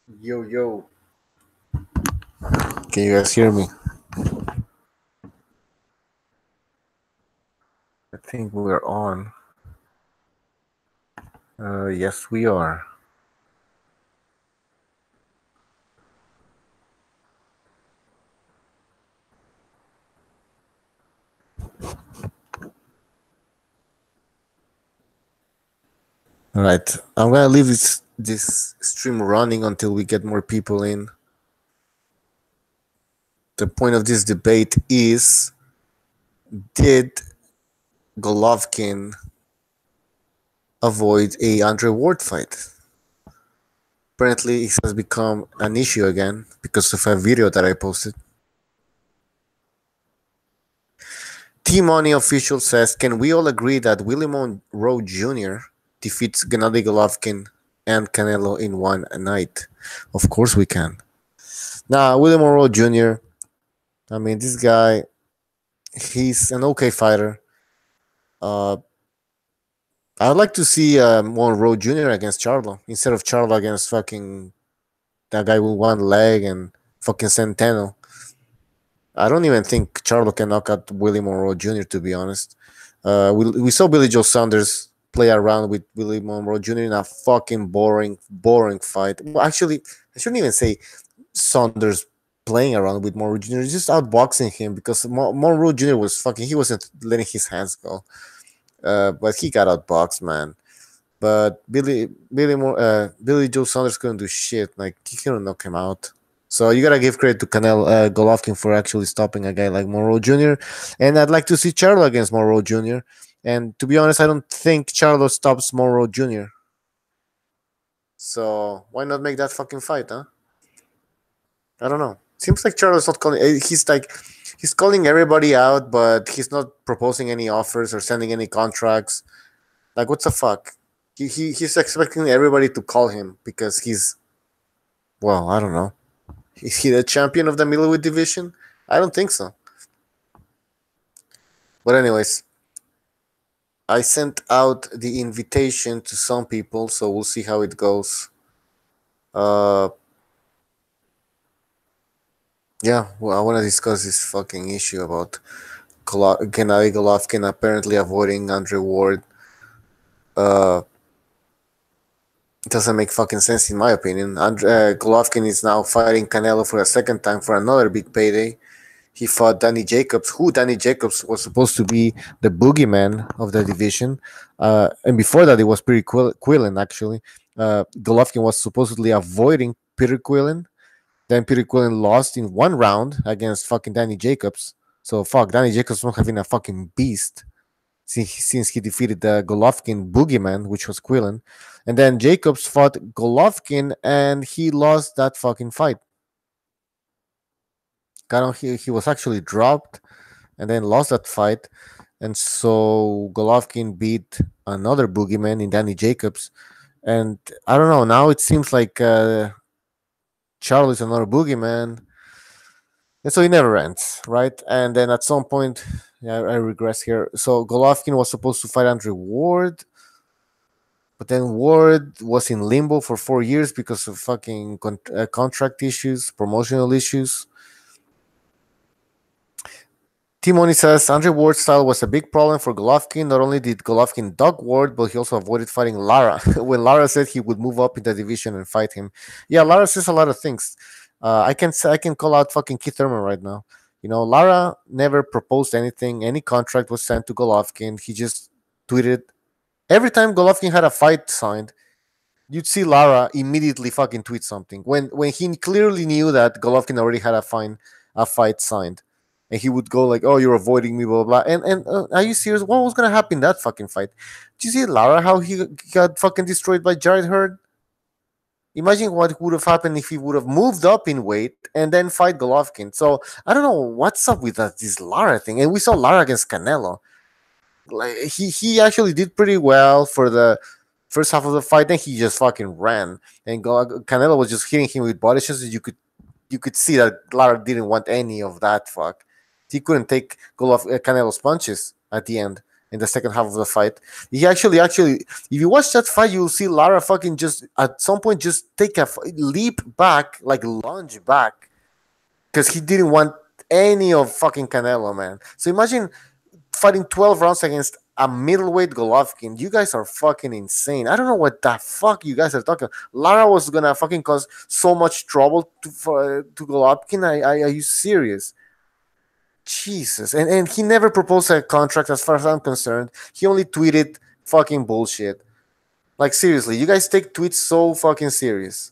Yo, yo. Can you guys hear me? I think we're on. Yes, we are. All right. I'm gonna leave this stream running until we get more people in. The point of this debate is: did Golovkin avoid a Andre Ward fight? Apparently, it has become an issue again because of a video that I posted. T-Money official says, can we all agree that Willie Monroe Jr. defeats Gennady Golovkin and Canelo in one night? Of course we can. Now, Willie Monroe Jr., I mean, this guy, he's an okay fighter. I'd like to see Monroe Jr. against Charlo instead of Charlo against fucking that guy with one leg and fucking Centeno. I don't even think Charlo can knock out Willie Monroe Jr., to be honest. We saw Billy Joe Saunders play around with Willie Monroe Jr. in a fucking boring fight. Well, actually, I shouldn't even say Saunders playing around with Monroe Jr. Just outboxing him because Monroe Jr. was fucking. He wasn't letting his hands go. But he got outboxed, man. But Billy Joe Saunders couldn't do shit. Like he couldn't knock him out. So you gotta give credit to Golovkin for actually stopping a guy like Monroe Jr. And I'd like to see Charlo against Monroe Jr. And to be honest, I don't think Charlo stops Monroe Jr. So why not make that fucking fight, huh? I don't know. Seems like Charlo's not calling. He's calling everybody out, but he's not proposing any offers or sending any contracts. Like what the fuck? He's expecting everybody to call him because he's, well, I don't know. Is he the champion of the middleweight division? I don't think so. But anyways, I sent out the invitation to some people, so we'll see how it goes. Yeah, well, I want to discuss this fucking issue about Gennady Golovkin apparently avoiding Andre Ward. It doesn't make fucking sense in my opinion. Golovkin is now fighting Canelo for a second time for another big payday. He fought Danny Jacobs, who Danny Jacobs was supposed to be the boogeyman of the division. And before that, it was Peter Quillen, actually. Golovkin was supposedly avoiding Peter Quillen. Then Peter Quillen lost in one round against fucking Danny Jacobs. So fuck, Danny Jacobs not having a fucking beast since he defeated the Golovkin boogeyman, which was Quillen. And then Jacobs fought Golovkin and he lost that fucking fight. He was actually dropped and then lost that fight. And so Golovkin beat another boogeyman in Danny Jacobs. And I don't know, now it seems like Charlie's another boogeyman. And so it never ends, right? And then at some point, yeah, I regress here. So Golovkin was supposed to fight Andre Ward, but then Ward was in limbo for 4 years because of fucking contract issues, promotional issues. Timoni says Andre Ward's style was a big problem for Golovkin. Not only did Golovkin dog Ward, but he also avoided fighting Lara. When Lara said he would move up in the division and fight him. Yeah, Lara says a lot of things. I can call out fucking Keith Thurman right now. You know, Lara never proposed anything. Any contract was sent to Golovkin. He just tweeted. Every time Golovkin had a fight signed, you'd see Lara immediately fucking tweet something. When he clearly knew that Golovkin already had a fight signed. And he would go like, "Oh, you're avoiding me, blah blah." And are you serious? What was gonna happen in that fucking fight? Did you see Lara how he got fucking destroyed by Jared Hurd? Imagine what would have happened if he would have moved up in weight and then fight Golovkin. So I don't know what's up with this Lara thing. And we saw Lara against Canelo. Like he actually did pretty well for the first half of the fight. Then he just fucking ran, and Canelo was just hitting him with body shots. You could see that Lara didn't want any of that fuck. He couldn't take Canelo's punches at the end. in the second half of the fight. He actually, if you watch that fight, you'll see Lara fucking just at some point just take a leap back, like lunge back, because he didn't want any of fucking Canelo, man. So imagine fighting 12 rounds against a middleweight Golovkin. You guys are fucking insane. I don't know what the fuck you guys are talking. Lara was gonna fucking cause so much trouble to Golovkin. Are you serious? Jesus. And he never proposed a contract as far as I'm concerned. He only tweeted fucking bullshit. Like seriously, you guys take tweets so fucking serious.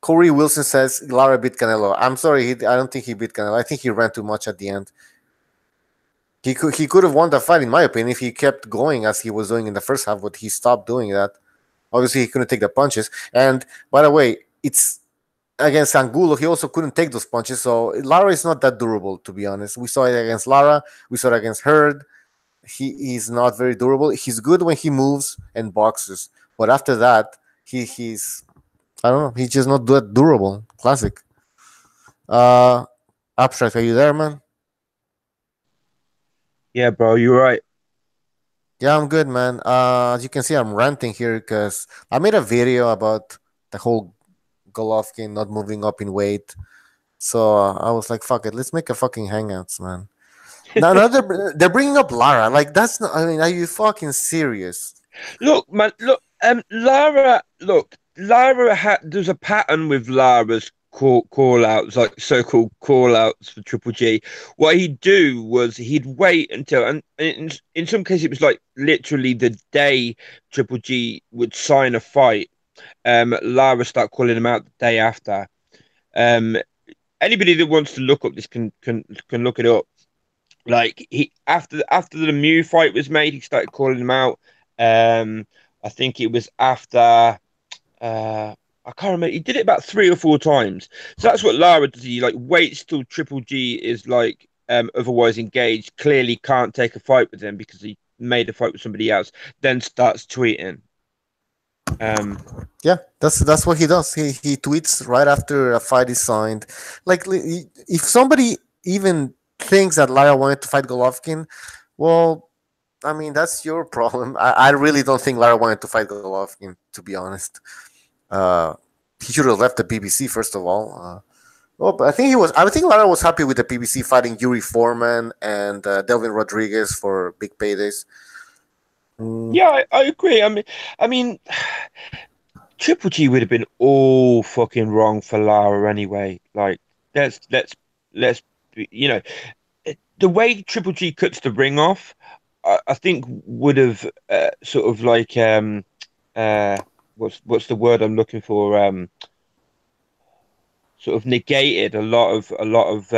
Corey Wilson says Lara beat Canelo. I'm sorry, I don't think he beat Canelo. I think he ran too much at the end. He could have won the fight in my opinion if he kept going as he was doing in the first half, but he stopped doing that. Obviously, he couldn't take the punches. And by the way, it's against Angulo. He also couldn't take those punches. So Lara is not that durable, to be honest. We saw it against Lara. We saw it against Hurd. He's not very durable. He's good when he moves and boxes, but after that, he's I don't know. He's just not that durable. Classic. Uh, Abstract, are you there, man? Yeah, bro, you're right. Yeah, I'm good, man. As you can see, I'm ranting here because I made a video about the whole Golovkin not moving up in weight. So I was like, "Fuck it, let's make a fucking hangouts, man." Now they're bringing up Lara. Like that's not. I mean, are you fucking serious? Look, man, look, there's a pattern with Lara's call outs, like so-called call outs for Triple G. What he'd do was he'd wait until, and in some cases it was like literally the day Triple G would sign a fight. Lara start calling him out the day after. Um, Anybody that wants to look up this can look it up. Like he after the Mew fight was made, he started calling him out. I think it was after I can't remember. He did it about 3 or 4 times. So that's what Lara does. He like waits till Triple G is like otherwise engaged, clearly can't take a fight with him because he made a fight with somebody else, then starts tweeting. Um Yeah, that's what he does. He tweets right after a fight is signed. Like if somebody even thinks that Lara wanted to fight Golovkin, well, I mean that's your problem. I really don't think Lara wanted to fight Golovkin. To be honest, uh, he should have left the PBC first of all. Well, but I think he was. I think Lara was happy with the PBC fighting Yuri Foreman and Delvin Rodriguez for big paydays. Mm, yeah, I agree. I mean Triple G would have been all fucking wrong for Lara anyway. Like let's you know the way Triple G cuts the ring off, I think would have sort of like uh what's the word I'm looking for, sort of negated a lot of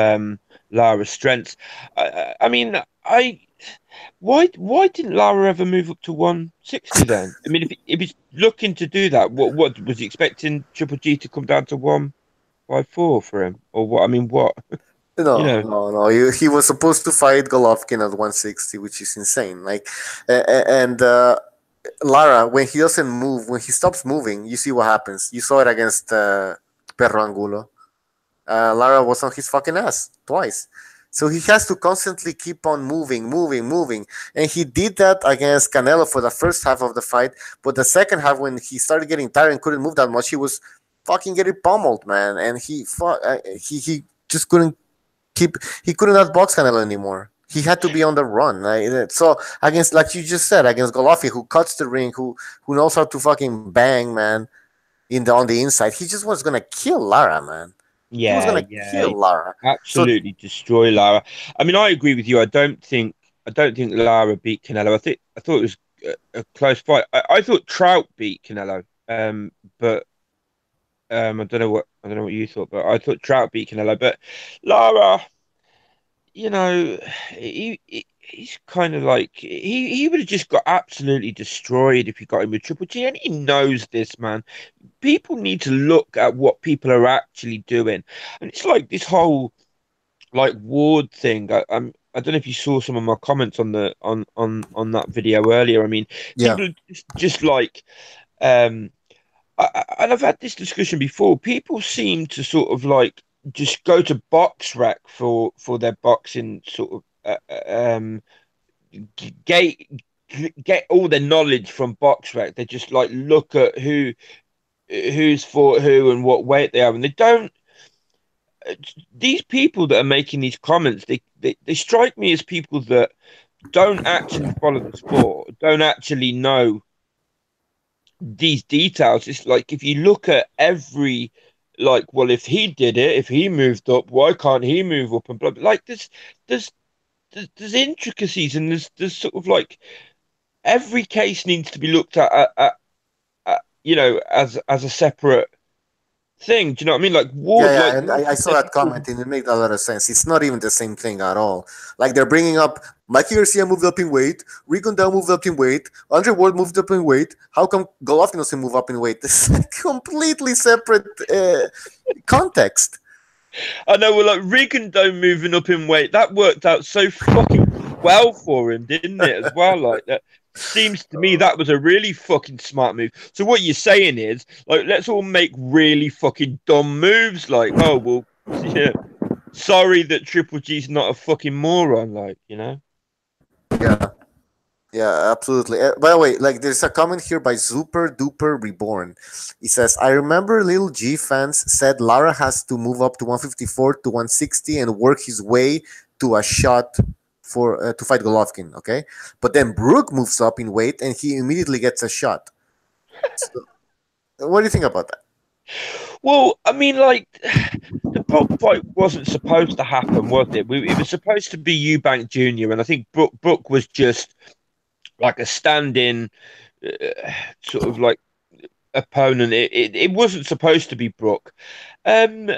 Lara's strengths. I mean I why didn't Lara ever move up to 160 then? I mean if he's looking to do that, what was he expecting Triple G to come down to 154 for him or what? I mean what you No, know. no, no. He was supposed to fight Golovkin at 160, which is insane. Like, and Lara, when he doesn't move, when he stops moving, you see what happens. You saw it against Perro Angulo. Lara was on his fucking ass twice. So he has to constantly keep on moving, moving, moving. And he did that against Canelo for the first half of the fight. But the second half, when he started getting tired and couldn't move that much, he was fucking getting pummeled, man. And he just couldn't keep. He couldn't outbox Canelo anymore. He had to be on the run. So against, like you just said, against Golovkin, who cuts the ring, who knows how to fucking bang, man, in the on the inside, he just was gonna kill Lara, man. He was Yeah, gonna yeah, kill Lara. So absolutely destroy Lara. I mean, I agree with you. I don't think Lara beat Canelo. I thought it was a close fight. I thought Trout beat Canelo. But I don't know what you thought, but I thought Trout beat Canelo. But Lara, he's kind of like he would have just got absolutely destroyed if he got him with Triple G, and he knows this, man. People need to look at what people are actually doing, and it's like this whole like Ward thing. I don't know if you saw some of my comments on the on that video earlier. I mean, yeah, people are just like um and I've had this discussion before. People seem to sort of like just go to box rec for their boxing sort of get get all their knowledge from BoxRec. They just like look at who's fought who and what weight they are, and they don't. These people that are making these comments, they strike me as people that don't actually follow the sport, don't actually know these details. It's like if you look at every like, well, if he did it, if he moved up, why can't he move up and blah, blah. Like there's there's intricacies and there's sort of like every case needs to be looked at as a separate thing. Do you know what I mean? Like Yeah, Ward, yeah, like and I saw that comment and it made a lot of sense. It's not even the same thing at all. Like they're bringing up Mikey Garcia moved up in weight, Rigon Dow moved up in weight, Andre Ward moved up in weight. How come Golovkin doesn't move up in weight? This is a completely separate context. I know we're like Rigondeaux moving up in weight. That worked out so fucking well for him, didn't it? As well, like that seems to me that was a really fucking smart move. So what you're saying is like let's all make really fucking dumb moves. Like oh well, yeah, sorry that Triple G's not a fucking moron. Like you know. Yeah. Yeah, absolutely. By the way, like there's a comment here by Super Duper Reborn. He says, "I remember Little G fans said Lara has to move up to 154 to 160 and work his way to a shot for to fight Golovkin. Okay, but then Brook moves up in weight and he immediately gets a shot. So, what do you think about that? Well, I mean, like the Brook fight wasn't supposed to happen, was it? It was supposed to be Eubank Jr. and I think Brook was just like a stand-in sort of like opponent. It wasn't supposed to be Brook. Um,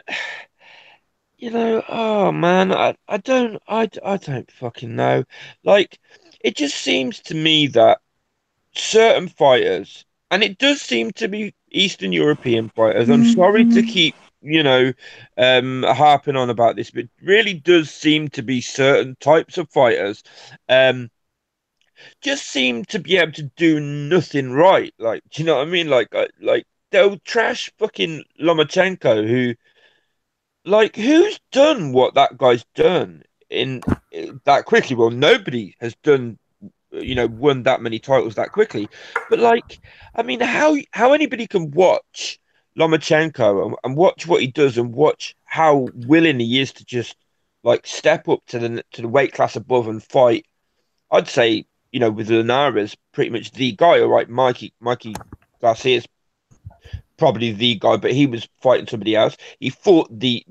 oh man, I don't fucking know. Like, it just seems to me that certain fighters, and it does seem to be Eastern European fighters. I'm sorry to keep, harping on about this, but it really does seem to be certain types of fighters. Just seem to be able to do nothing right. Like, do you know what I mean? Like they'll trash fucking Lomachenko, who, like, who's done what that guy's done in that quickly? Well, nobody has done, won that many titles that quickly. But like, I mean, how anybody can watch Lomachenko and watch what he does and watch how willing he is to just like step up to the weight class above and fight. I'd say, with Linares, pretty much the guy. All right, Mikey Garcia is probably the guy, but he was fighting somebody else. He fought the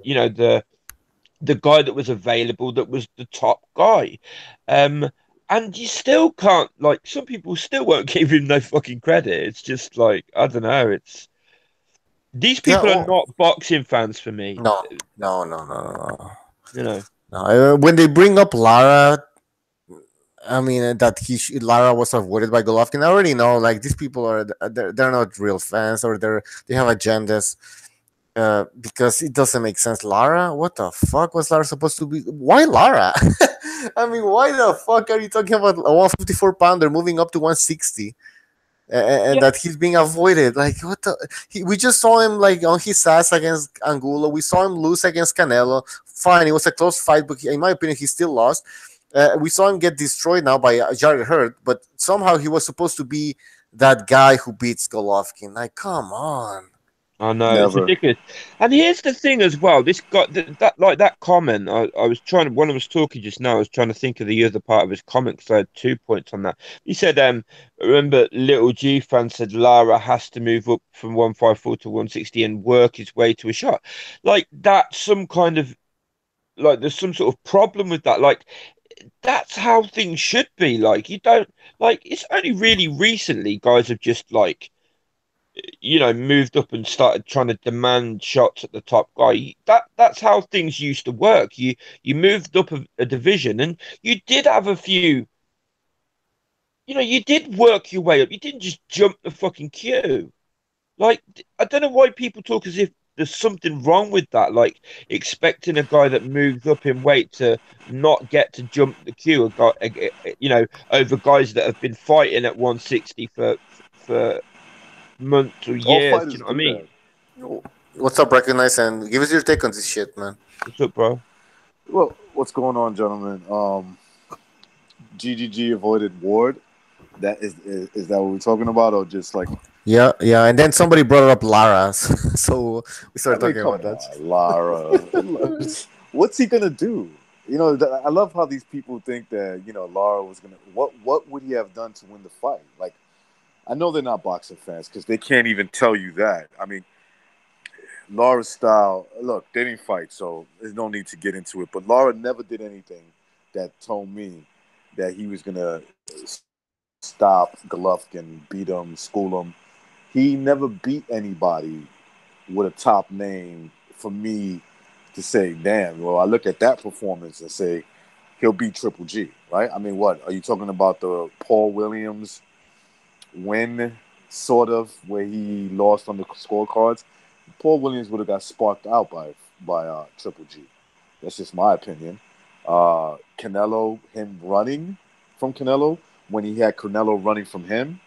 you know the guy that was available, that was the top guy. And you still can't, like, some people still won't give him no fucking credit. It's just like I don't know. It's these Yeah, people are well, not boxing fans for me. no, no, no, no, no, no. You know. No, when they bring up Lara, I mean that Lara was avoided by Golovkin. I already know, like these people are they're not real fans or they have agendas. Because it doesn't make sense. Lara, what the fuck was Lara supposed to be? Why Lara? I mean, why the fuck are you talking about a 154 pounder moving up to 160? And Yeah, that he's being avoided. Like what the? We just saw him like on his ass against Angulo. We saw him lose against Canelo. Fine, it was a close fight, but in my opinion, he still lost. We saw him get destroyed now by Jared Hurd, but somehow he was supposed to be that guy who beats Golovkin. Like, come on. I know it's Never. ridiculous. And here's the thing as well. This guy, that like that comment. I was trying to, when I was talking just now, I was trying to think of the other part of his comment because I had 2 points on that. He said, remember, Little G fan said Lara has to move up from 154 to 160 and work his way to a shot. Like that's some kind of like there's some sort of problem with that. Like that's how things should be. Like you don't like. It's only really recently guys have just like moved up and started trying to demand shots at the top guy. That's how things used to work. You moved up a division and you did have a few, you did work your way up. You didn't just jump the fucking queue. Like I don't know why people talk as if there's something wrong with that. Like expecting a guy that moves up in weight to not get to jump the queue, over guys that have been fighting at 160 for months or All years. Do you fighters know what I do mean? that. What's up, Recognize, and give us your take on this shit, man. What's up, bro? Well, what's going on, gentlemen? GGG avoided Ward. That is that what we're talking about, or just like? Yeah, yeah. And then somebody brought up Lara, so we I started mean, talking come about that. on, Lara. What's he gonna do? I love how these people think that Lara was gonna. What would he have done to win the fight? Like, I know they're not boxing fans because they can't even tell you that. I mean, Lara's style. Look, they didn't fight, so there's no need to get into it. But Lara never did anything that told me that he was gonna stop Golovkin, beat him, school him. He never beat anybody with a top name for me to say, damn, well, I look at that performance and say, he'll beat Triple G, right? I mean, what? Are you talking about the Paul Williams win, sort of, where he lost on the scorecards? Paul Williams would have got sparked out by Triple G. That's just my opinion. Canelo, him running from Canelo, when he had Canelo running from him,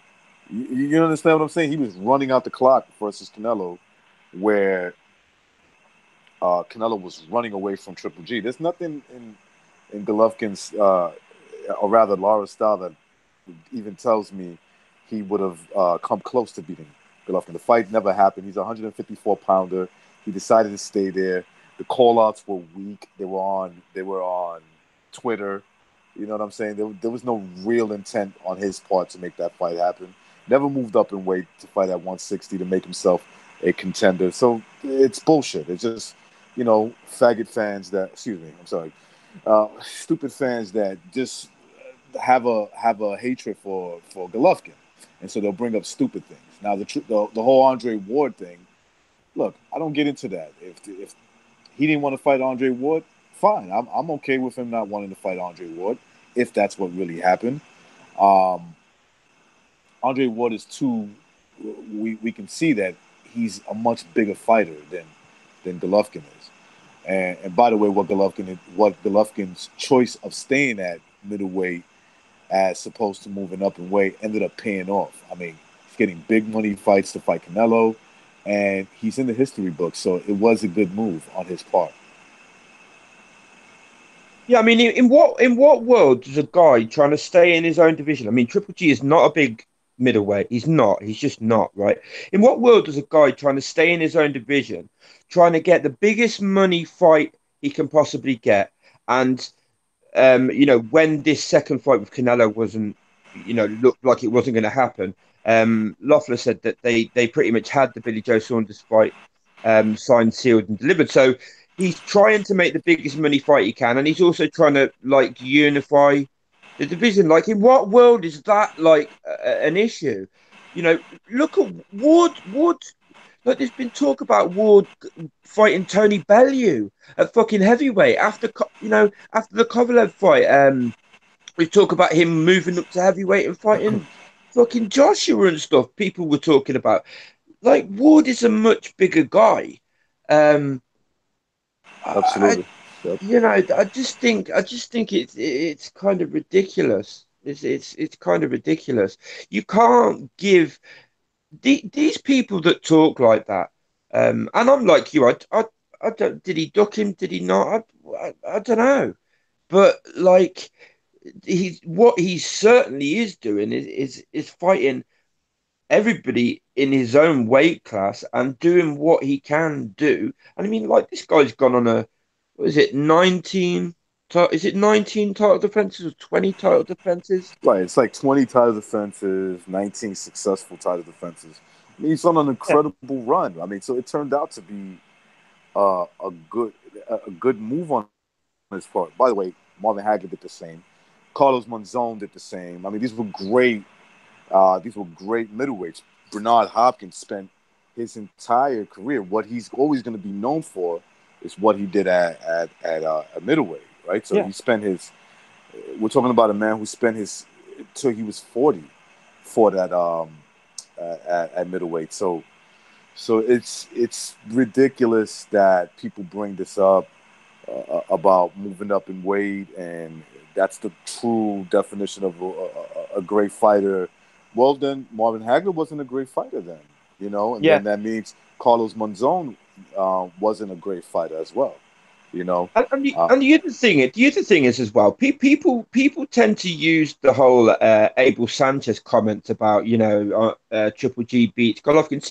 you understand what I'm saying? He was running out the clock versus Canelo, where Canelo was running away from Triple G. There's nothing in Golovkin's, or rather Lara's style, that even tells me he would have come close to beating Golovkin. The fight never happened. He's a 154 pounder. He decided to stay there. The call outs were weak. They were on Twitter. You know what I'm saying? There was no real intent on his part to make that fight happen. Never moved up in weight to fight at 160 to make himself a contender. So it's bullshit. It's just, faggot fans that, excuse me, I'm sorry, stupid fans that just have a hatred for Golovkin, and so they'll bring up stupid things. Now the whole Andre Ward thing. Look, I don't get into that. If he didn't want to fight Andre Ward, fine. I'm okay with him not wanting to fight Andre Ward if that's what really happened. Um, Andre Ward is too. We can see that he's a much bigger fighter than Golovkin is. And by the way, what Golovkin's choice of staying at middleweight as opposed to moving up in weight ended up paying off. I mean, he's getting big money fights to fight Canelo, and he's in the history book. So it was a good move on his part. Yeah, I mean, in what world does a guy trying to stay in his own division? I mean, Triple G is not a big middleweight. He's not. He's just not, right? In what world does a guy trying to stay in his own division, trying to get the biggest money fight he can possibly get, and when this second fight with Canelo wasn't, looked like it wasn't going to happen. Loeffler said that they pretty much had the Billy Joe Saunders fight signed, sealed, and delivered. So he's trying to make the biggest money fight he can, and he's also trying to like unify the division. Like, in what world is that like an issue? Look at Ward. Ward. Like, there's been talk about Ward fighting Tony Bellew at fucking heavyweight after the Kovalev fight. We talk about him moving up to heavyweight and fighting fucking Joshua and stuff. People were talking about, like, Ward is a much bigger guy. Um, I, Absolutely. Yep. I just think it's kind of ridiculous. It's kind of ridiculous. You can't give these people that talk like that. And I'm like you. I don't. Did he duck him? Did he not? I don't know. But like, what he certainly is doing is fighting everybody in his own weight class and doing what he can do. And I mean, like, this guy's gone on a, what is it, 19? Is it 19 title defenses or 20 title defenses? Right. It's like 20 title defenses, 19 successful title defenses. I mean, he's on an Yeah, incredible run. I mean, so it turned out to be a good move on his part. By the way, Marvin Hagler did the same. Carlos Monzon did the same. I mean, these were great middleweights. Bernard Hopkins spent his entire career. What he's always going to be known for is what he did at middleweight, right? So yeah. he spent his. We're talking about a man who spent his till he was 40 fought at middleweight. So it's ridiculous that people bring this up about moving up in weight, and that's the true definition of a great fighter. Well, then Marvin Hagler wasn't a great fighter then, and Yeah. then that means Carlos Monzon wasn't a great fighter as well. You know, And the other thing is as well, people tend to use the whole Abel Sanchez comment about Triple G beats Golovkin.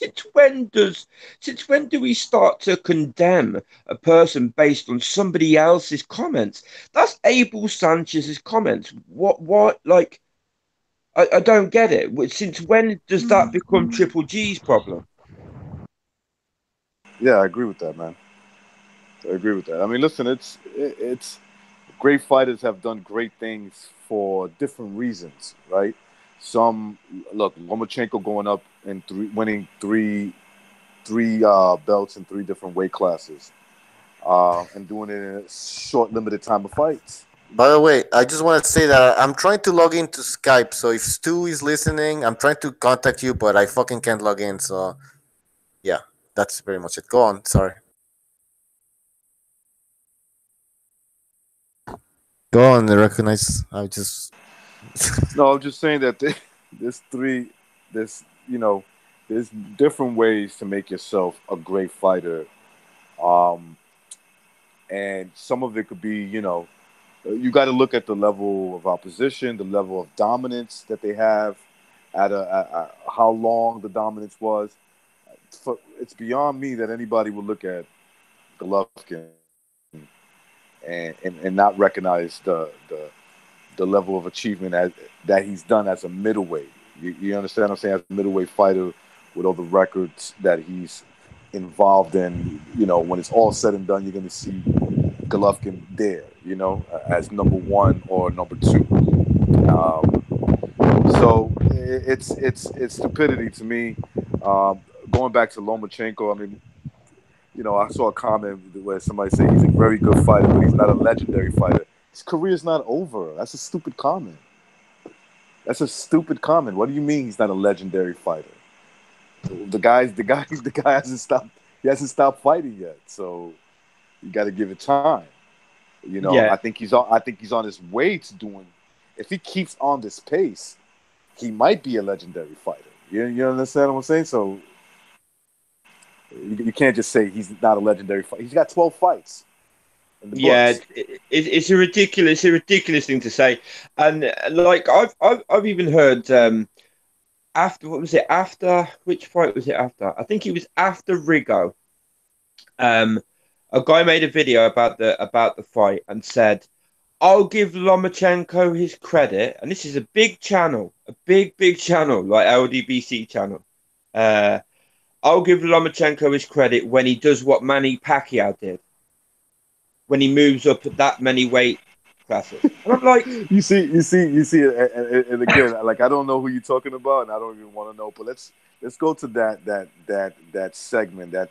Since when do we start to condemn a person based on somebody else's comments? That's Abel Sanchez's comments. What like I don't get it. Since when does that become Triple G's problem? yeah, I agree with that, man. I agree with that. I mean, listen, it's great fighters have done great things for different reasons, right? Some look Lomachenko going up and winning three belts in three different weight classes, and doing it in a short, limited time of fights. By the way, I just wanted to say that I'm trying to log into Skype. So if Stu is listening, I'm trying to contact you, but I fucking can't log in. So yeah, that's pretty much it. Go on. Sorry. Go on. I recognize. I just. No, I'm just saying that there's three, there's there's different ways to make yourself a great fighter, um, and some of it could be you got to look at the level of opposition, the level of dominance that they have, at how long the dominance was. It's beyond me that anybody would look at Golovkin and not recognize the level of achievement that he's done as a middleweight. You understand what I'm saying? As a middleweight fighter, with all the records that he's involved in, when it's all said and done, you're going to see Golovkin there, as number one or number two. So it's stupidity to me. Going back to Lomachenko, I mean, I saw a comment where somebody said he's a very good fighter, but he's not a legendary fighter. His career's not over. That's a stupid comment. That's a stupid comment. What do you mean he's not a legendary fighter? The guy hasn't stopped. He hasn't stopped fighting yet. So you got to give it time. Yeah. I think he's on his way to doing. If he keeps on this pace, he might be a legendary fighter. You understand what I'm saying? So you can't just say he's not a legendary fighter. He's got 12 fights. Yeah, it's a ridiculous thing to say, and like I've even heard after what was it after which fight was it after? I think it was after Rigo. A guy made a video about the fight and said, "I'll give Lomachenko his credit," and this is a big channel, a big channel like LDBC channel. I'll give Lomachenko his credit when he does what Manny Pacquiao did. When he moves up that many weight classes. And I'm like, you see, and again, like I don't know who you're talking about, and I don't even want to know. But let's go to that segment, that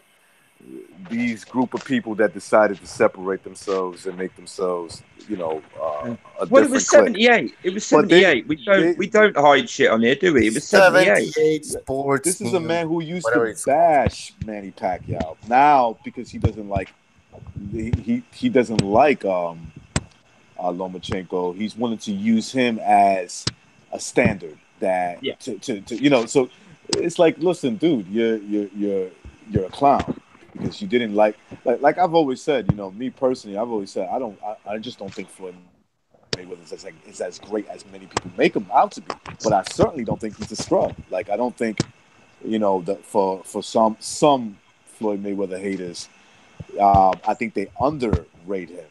these group of people that decided to separate themselves and make themselves, a well, different it was clique. 78. It was 78. We don't hide shit on here, do we? It was 78. Sports. This is a man who used whatever to bash Manny Pacquiao. Now, because he doesn't like Lomachenko, he's willing to use him as a standard that to so it's like, listen, dude, you're a clown because you didn't like I've always said, me personally, I've always said I just don't think Floyd Mayweather is as great as many people make him out to be, but I certainly don't think he's a scrub. Like I don't think that for some Floyd Mayweather haters, I think they underrate him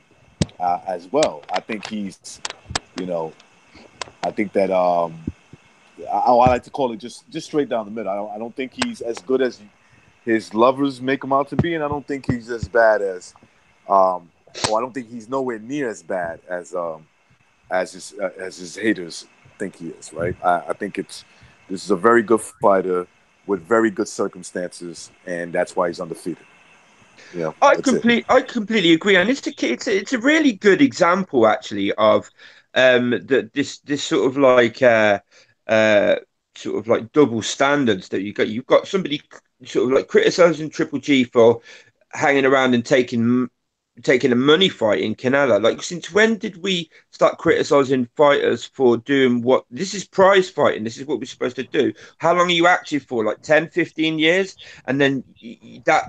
as well. I think he's, I think that I like to call it just straight down the middle. I don't think he's as good as his lovers make him out to be, and I don't think he's as bad as, or I don't think he's nowhere near as bad as his haters think he is. Right? I think this is a very good fighter with very good circumstances, and that's why he's undefeated. Yeah, I completely agree, and it's a really good example actually of this sort of like double standards that you've got somebody sort of like criticizing Triple G for hanging around and taking taking a money fight in Canelo. Like, since when did we start criticizing fighters for doing what this is prize fighting? This is what we're supposed to do. How long are you active for? Like 10, 15 years? And then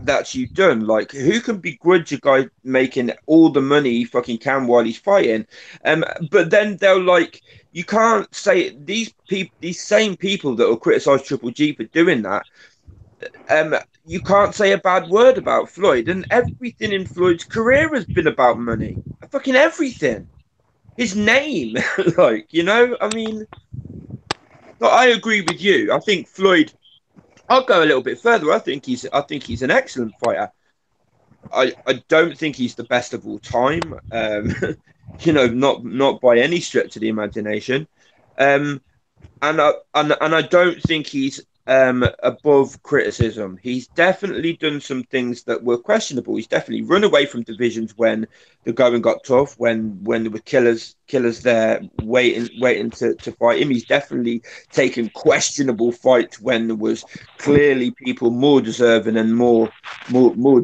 that's you done. Like, who can begrudge a guy making all the money he fucking can while he's fighting? But then they'll like, you can't say these people, these same people that will criticize Triple G for doing that, you can't say a bad word about Floyd, and everything in Floyd's career has been about money. Fucking everything. His name, like, you know, I mean, I agree with you. I think Floyd. I'll go a little bit further. I think he's an excellent fighter. I don't think he's the best of all time. You know, not by any stretch of the imagination. And I don't think he's above criticism. He's definitely done some things that were questionable. He's definitely run away from divisions when the going got tough, when there were killers there waiting to fight him. He's definitely taken questionable fights when there was clearly people more deserving and more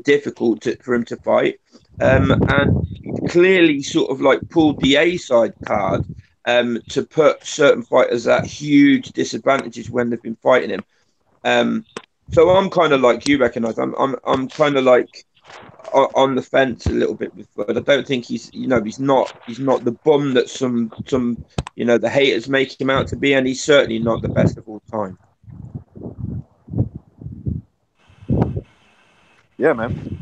difficult for him to fight. And clearly sort of like pulled the A side card to put certain fighters at huge disadvantages when they've been fighting him. So I'm kind of like you recognise. I'm kind of like on the fence a little bit with Floyd. I don't think he's not the bum that some the haters make him out to be, and he's certainly not the best of all time. Yeah, man.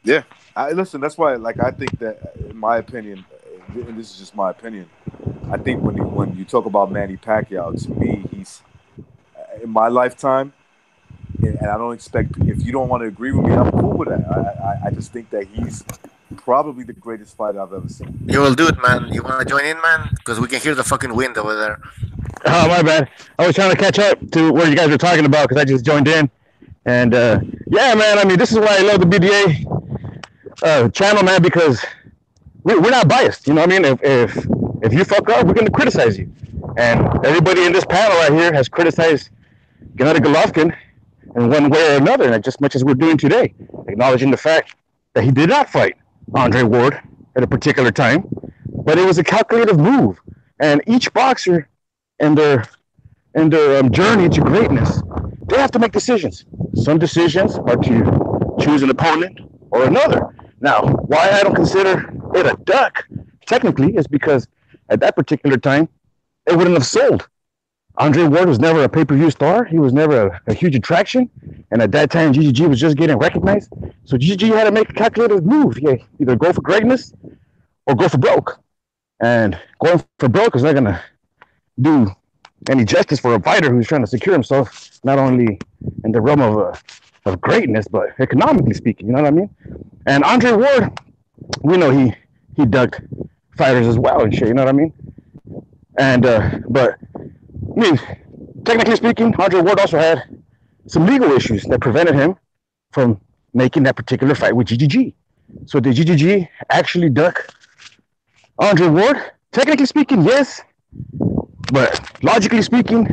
Yeah, listen. That's why, like, I think that, in my opinion, and this is just my opinion, I think when you talk about Manny Pacquiao, to me, he's in my lifetime, and I don't expect, if you don't want to agree with me, I'm cool with that. I just think that he's probably the greatest fighter I've ever seen. You will do it, man. You want to join in, man? Because we can hear the fucking wind over there. Oh, my bad. I was trying to catch up to what you guys were talking about because I just joined in. And yeah, man, I mean, this is why I love the BDA channel, man, because we're not biased. You know what I mean? If you fuck up, we're going to criticize you. And everybody in this panel right here has criticized Gennady Golovkin in one way or another, and just much as we're doing today, acknowledging the fact that he did not fight Andre Ward at a particular time, but it was a calculative move. And each boxer in their journey to greatness, they have to make decisions. Some decisions are to choose an opponent or another. Now, why I don't consider it a duck, technically, is because at that particular time, it wouldn't have sold. Andre Ward was never a pay-per-view star. He was never a huge attraction. And at that time, GGG was just getting recognized. So GGG had to make a calculated move. Yeah, either go for greatness or go for broke. And going for broke is not going to do any justice for a fighter who's trying to secure himself, not only in the realm of greatness, but economically speaking, you know what I mean? And Andre Ward, we know he ducked fighters as well and shit, you know what I mean? And, but, I mean, technically speaking, Andre Ward also had some legal issues that prevented him from making that particular fight with GGG. So did GGG actually duck Andre Ward? Technically speaking, yes. But logically speaking,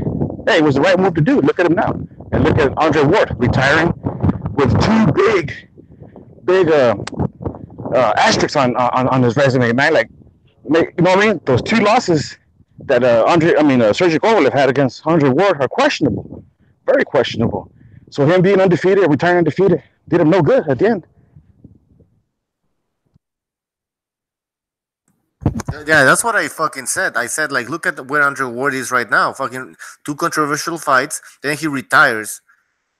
hey, it was the right move to do. Look at him now. And look at Andre Ward retiring with two big asterisks on his resume, man. Like, you know what I mean? Those two losses that Sergey Kovalev had against Andre Ward are questionable. Very questionable. So him being undefeated, retiring undefeated, did him no good at the end. Yeah, that's what I fucking said. I said, like, look at where Andre Ward is right now. Fucking 2 controversial fights, then he retires.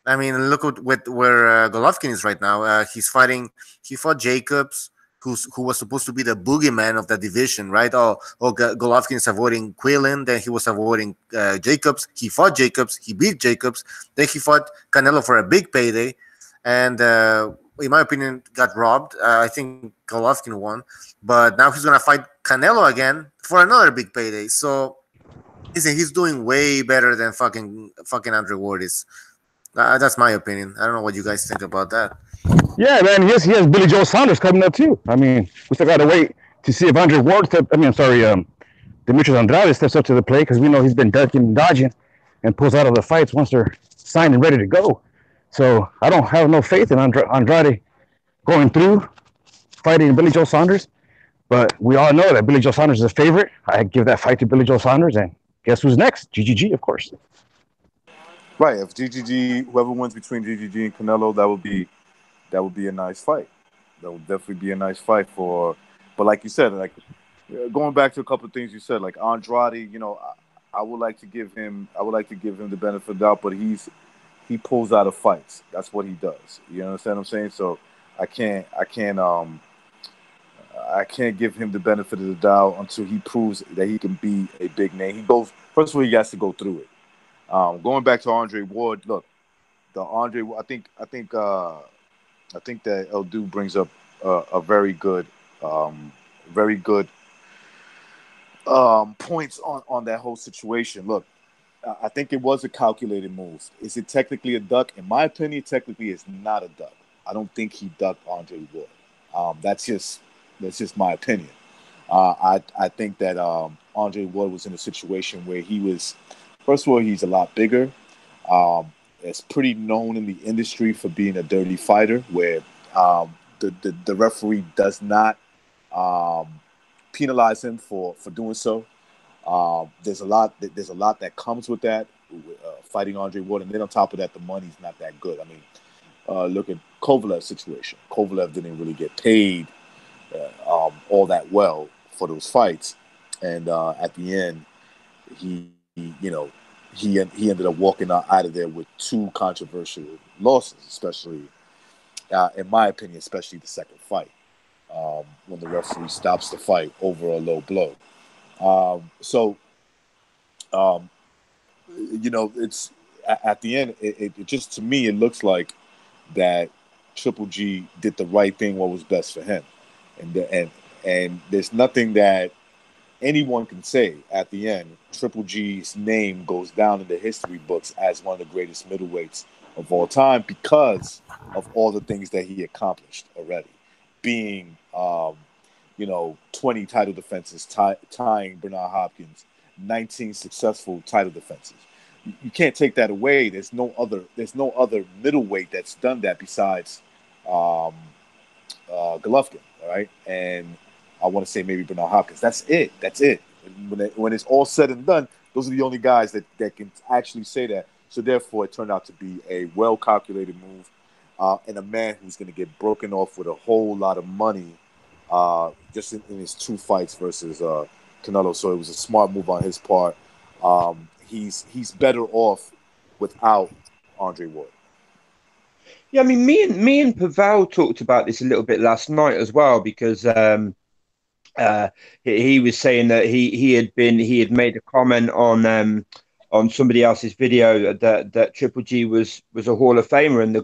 I mean, look at where Golovkin is right now. He fought Jacobs, who was supposed to be the boogeyman of the division, right? Golovkin is avoiding Quillin, then he was avoiding Jacobs. He fought Jacobs, he beat Jacobs, then he fought Canelo for a big payday, and in my opinion, got robbed. I think Golovkin won, but now he's gonna fight Canelo again for another big payday. So he's doing way better than fucking Andre Ward is. That's my opinion. I don't know what you guys think about that. Yeah, man. He has Billy Joe Saunders coming up too. I mean, we still gotta wait to see if Andre Ward Demetrius Andrade steps up to the plate, because we know he's been ducking and dodging and pulls out of the fights once they're signed and ready to go. So I don't have no faith in Andrade going through fighting Billy Joe Saunders. But we all know that Billy Joe Saunders is a favorite. I give that fight to Billy Joe Saunders, and guess who's next? GGG, of course. Right. If GGG, whoever wins between GGG and Canelo, that would be a nice fight. That would definitely be a nice fight for. But like you said, like going back to a couple of things you said, like Andrade, you know, I would like to give him the benefit of the doubt, but he pulls out of fights. That's what he does. You understand what I'm saying? So I can't give him the benefit of the doubt until he proves that he can be a big name. He goes first of all, he has to go through it. Going back to Andre Ward, look, I think that ElDude brings up a very good points on that whole situation. Look, I think it was a calculated move. Is it technically a duck? In my opinion, technically it's not a duck. I don't think he ducked Andre Ward. That's just my opinion. I think that Andre Ward was in a situation where he was, first of all, he's a lot bigger. It's pretty known in the industry for being a dirty fighter, where the referee does not penalize him for doing so. There's a lot that comes with that, fighting Andre Ward, and then on top of that, the money's not that good. I mean, look at Kovalev's situation. Kovalev didn't really get paid all that well for those fights, and at the end, he ended up walking out of there with two controversial losses, especially in my opinion, especially the second fight, when the referee stops the fight over a low blow. It's at the end. It just, to me, it looks like that Triple G did the right thing, what was best for him, and there's nothing that anyone can say at the end. Triple G's name goes down in the history books as one of the greatest middleweights of all time because of all the things that he accomplished already, being 20 title defenses, tying Bernard Hopkins, 19 successful title defenses. You can't take that away. There's no other middleweight that's done that besides Golovkin, all right? And I want to say maybe Bernard Hopkins. That's it. When it's all said and done, those are the only guys that can actually say that. So therefore, it turned out to be a well-calculated move, and a man who's going to get broken off with a whole lot of money just in his two fights versus Canelo. So it was a smart move on his part. He's better off without Andre Ward. Yeah, I mean, me and Pavel talked about this a little bit last night as well, because he was saying that he had made a comment on somebody else's video that Triple G was a Hall of Famer, and the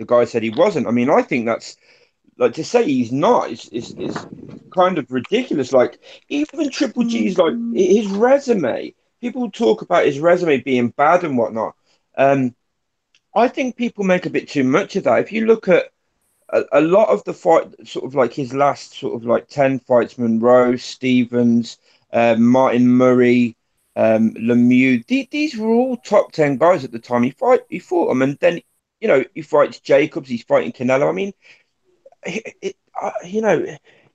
guy said he wasn't. I mean, I think that's, like, to say he's not is kind of ridiculous. Like, even Triple G's, like, his resume. People talk about his resume being bad and whatnot. I think people make a bit too much of that. If you look at a lot of the fight, sort of like his last sort of like 10 fights, Monroe, Stevens, Martin Murray, Lemieux, these were all top 10 guys at the time. He fought them, and then, he fights Jacobs, he's fighting Canelo. I mean,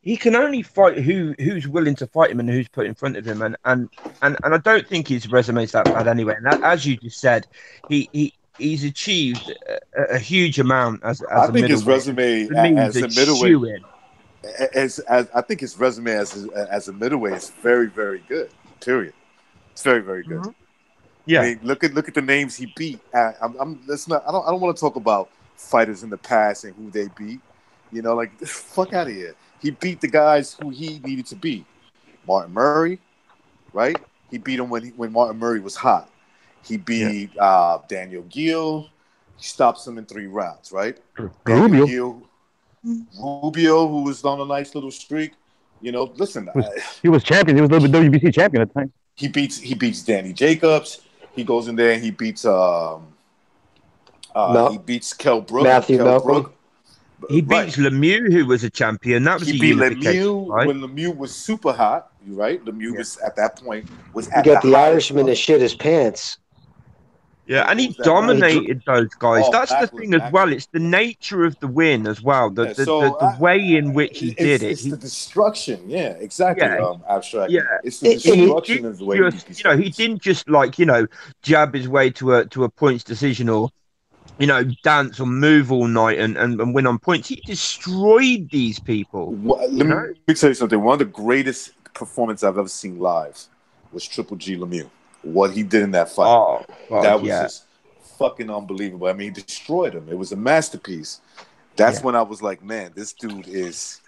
he can only fight who's willing to fight him and who's put in front of him, and I don't think his resume is that bad anyway. And as you just said, he's achieved a huge amount as I a think his middleweight. resume as a middleweight, shoo-in. I think his resume as a middleweight is very, very good. Period. It's very, very good. Mm-hmm. Yeah. I mean, look at the names he beat. I don't want to talk about fighters in the past and who they beat. Like, fuck out of here. He beat the guys who he needed to beat. Martin Murray, right? He beat him when Martin Murray was hot. He beat Daniel Gil. He stops him in 3 rounds, right? Rubio, who was on a nice little streak. Listen, he was champion. He was the WBC champion at the time. He beats Danny Jacobs. He goes in there and he beats Kell Brook. Matthew Malcolm. He beats Lemieux, who was a champion. That was he beat Lemieux, right? When Lemieux was super hot. You're right. Lemieux was at that point at the Irishman to shit his pants. Yeah, and he What was that dominated those guys. Oh, That's the backwards, thing as well. backwards. It's the nature of the win as well. Yeah, so The way in which he did it. it's the destruction. Yeah, exactly. Yeah, Abstract. yeah. It's the He destruction didn't of the way he beat just, these he fighters. didn't just jab his way to a points decision or dance or move all night and win on points. He destroyed these people. Let me tell you something. One of the greatest performances I've ever seen live was Triple G Lemieux. What he did in that fight, Oh, God, that was just fucking unbelievable. I mean, he destroyed him. It was a masterpiece. That's when I was like, man, this dude is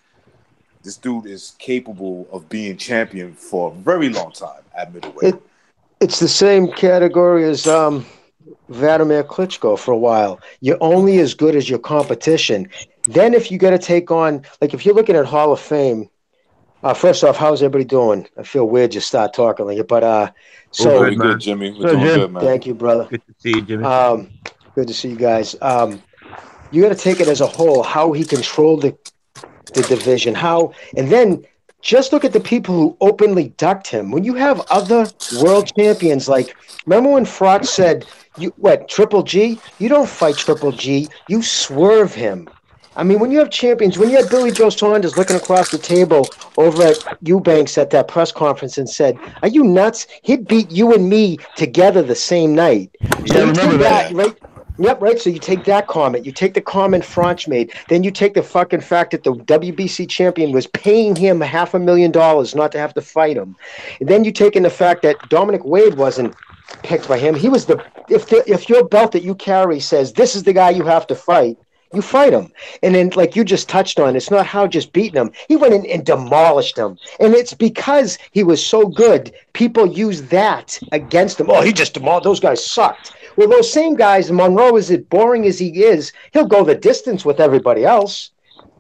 capable of being champion for a very long time at middleweight. It's the same category as Vladimir Klitschko for a while. You're only as good as your competition. Then if you got to take on, like if you're looking at Hall of Fame, first off, how's everybody doing? I feel weird just start talking like it, but so we're good, Jimmy. We're doing good, man. Thank you, brother. Good to see you, Jimmy. Good to see you guys. You got to take it as a whole, how he controlled the division, and then just look at the people who openly ducked him. When you have other world champions, like, remember when Froch said, Triple G? You don't fight Triple G. You swerve him. I mean, when you have champions, when you had Billy Joe Saunders looking across the table over at Eubanks at that press conference and said, are you nuts? He'd beat you and me together the same night. So you remember that, right? Yep, right. So you take that comment. You take the comment Franch made. Then you take the fucking fact that the WBC champion was paying him $500,000 not to have to fight him. And then you take in the fact that Dominic Wade wasn't picked by him. He was if your belt that you carry says this is the guy you have to fight, you fight him. And then, like you just touched on, it's not how just beating him. He went in and demolished him. And it's because he was so good, people use that against him. Oh, he just demolished. Those guys sucked. Well, those same guys, Monroe, as boring as he is, he'll go the distance with everybody else.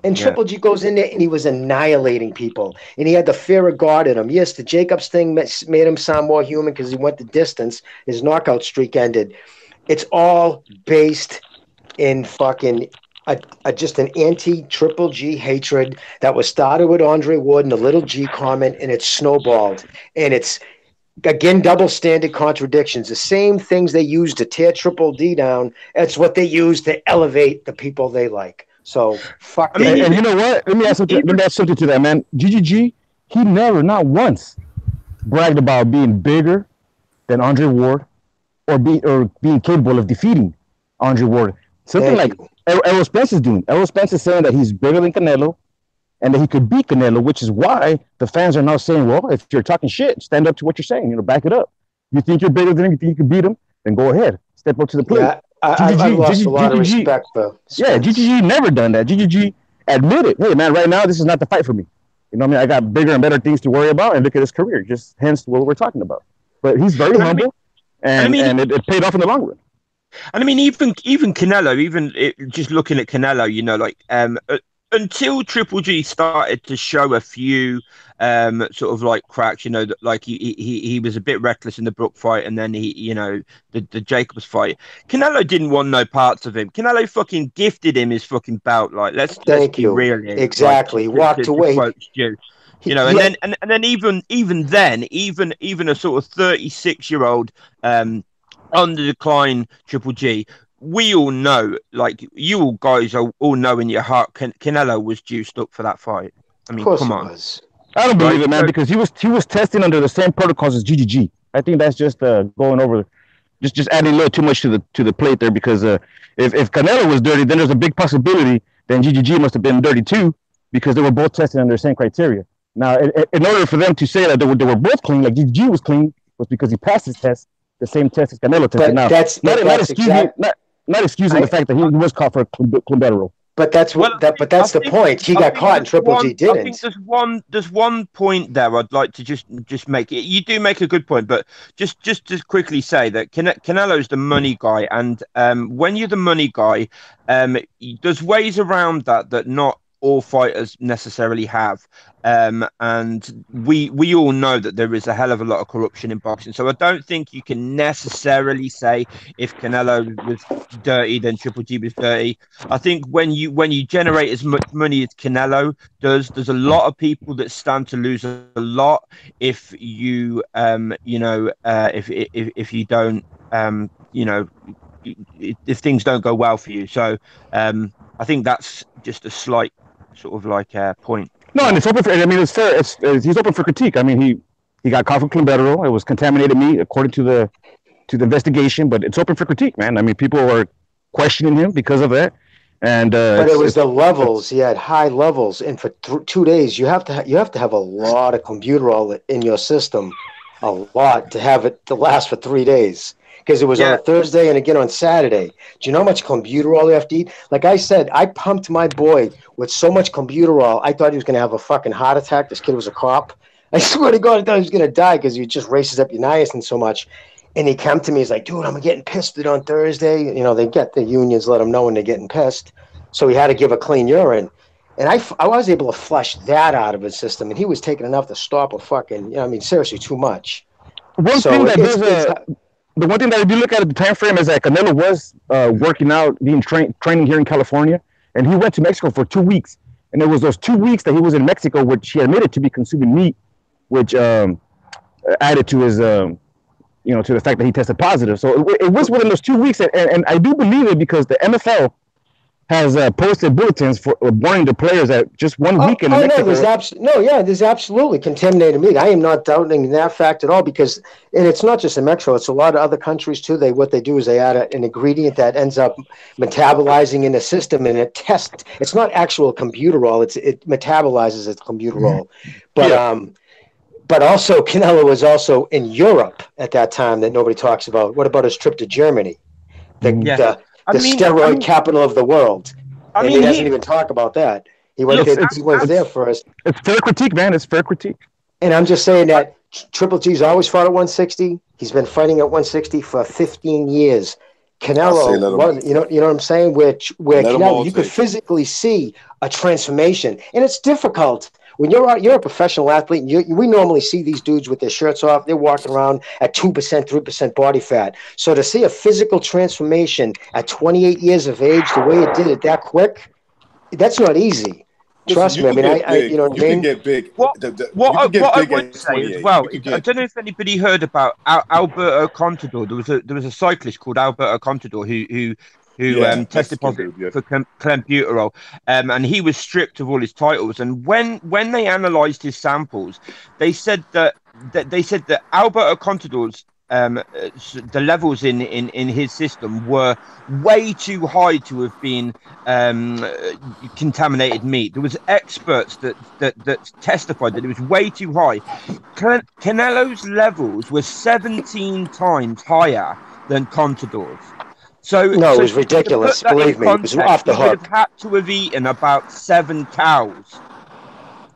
And Triple G goes in there and he was annihilating people. And he had the fear of God in him. Yes, the Jacobs thing made him sound more human because he went the distance. His knockout streak ended. It's all based in fucking just an anti-Triple G hatred that was started with Andre Ward and the little G comment, and it's snowballed. And it's, again, double standard contradictions. The same things they use to tear Triple D down, it's what they use to elevate the people they like. So, fuck I mean, and you know what? Let me add something to that, man. GGG, he never, not once, bragged about being bigger than Andre Ward or being capable of defeating Andre Ward. Something like Errol Spence is doing. Errol Spence is saying that he's bigger than Canelo and that he could beat Canelo, which is why the fans are now saying, well, if you're talking shit, stand up to what you're saying. Back it up. You think you're bigger than him, you think you can beat him, then go ahead. Step up to the plate. Yeah, I lost a lot of respect for Spence. Yeah, GGG never done that. GGG admitted, hey, man, right now, this is not the fight for me. You know what I mean? I got bigger and better things to worry about, and look at his career, just hence what we're talking about. But he's very humble, and it paid off in the long run. And I mean, even Canelo, just looking at Canelo, until Triple G started to show a few sort of like cracks, that like he was a bit reckless in the Brook fight, and then the Jacobs fight. Canelo didn't want no parts of him. Canelo fucking gifted him his fucking belt. Like let's be real here. Exactly. Like, walked away. And then even a sort of 36-year-old on the decline Triple G. We all know, like you all guys all know in your heart, Canelo was juiced up for that fight. I mean, come on. I don't believe it, man, because he was testing under the same protocols as GGG. I think that's just going over, just adding a little too much to the plate there. Because if Canelo was dirty, then there's a big possibility then GGG must have been dirty too, because they were both tested under the same criteria. Now, in order for them to say that they were both clean, like GGG was clean, was because he passed his test, the same test as Canelo tested. Now, not excusing the fact that he was caught for clenbuterol. But that's the point. He got caught and Triple G didn't. I think there's one point there I'd like to just make. You do make a good point, but just to quickly say that Canelo's the money guy, and when you're the money guy, there's ways around that not all fighters necessarily have, and we all know that there is a hell of a lot of corruption in boxing. So I don't think you can necessarily say if Canelo was dirty, then Triple G was dirty. I think when you generate as much money as Canelo does, there's a lot of people that stand to lose a lot if you if you don't if things don't go well for you. So I think that's just a slight sort of like point. No, and it's open for. I mean, it's fair. He's open for critique. I mean, he got caught with clenbuterol. It was contaminated meat, according to the investigation. But it's open for critique, man. I mean, people are questioning him because of that. And but it was the levels. He had high levels, and for 2 days, you have to have a lot of clenbuterol in your system, a lot to have it to last for 3 days. Because it was on a Thursday and again on Saturday. Do you know how much clenbuterol you have to eat? Like I said, I pumped my boy with so much clenbuterol, I thought he was going to have a fucking heart attack. This kid was a cop. I swear to God, I thought he was going to die because he just races up your niacin so much. And he came to me, he's like, dude, I'm getting pissed on Thursday. You know, they get the unions, let them know when they're getting pissed. So he had to give a clean urine. And I was able to flush that out of his system. And he was taking enough to stop a fucking, seriously, too much. The one thing that if you look at the time frame is that Canelo was working out, being training here in California, and he went to Mexico for 2 weeks. And it was those 2 weeks that he was in Mexico, which he admitted to be consuming meat, which added to his, to the fact that he tested positive. So it was within those 2 weeks, and I do believe it because the MFL has posted bulletins for warning the players that just 1 week in Mexico. There's absolutely contaminated meat. I am not doubting that fact at all because, and it's not just in Mexico, it's a lot of other countries too. What they do is they add an ingredient that ends up metabolizing in the system, and it's not actual clenbuterol. It metabolizes as clenbuterol, but also Canelo was also in Europe at that time that nobody talks about. What about his trip to Germany? The steroid capital of the world. He doesn't even talk about that. He went there first. It's fair critique, man. It's fair critique. And I'm just saying that Triple G's always fought at 160. He's been fighting at 160 for 15 years. Canelo, you know what I'm saying? Where Canelo, you could physically see a transformation. And it's difficult. When you're a professional athlete, we normally see these dudes with their shirts off. They're walking around at 2%, 3% body fat. So to see a physical transformation at 28 years of age, the way it did it that quick, that's not easy. Trust me. I mean, you know what I mean? You can get big. What I would say as well, I don't know if anybody heard about Alberto Contador. There was a cyclist called Alberto Contador who tested positive for clenbuterol, and he was stripped of all his titles. And when they analysed his samples, they said that Alberto Contador's the levels in his system were way too high to have been contaminated meat. There was experts that testified that it was way too high. Canelo's levels were 17 times higher than Contador's. It was ridiculous. Believe me, it was off the hook. He would have had to have eaten about 7 cows.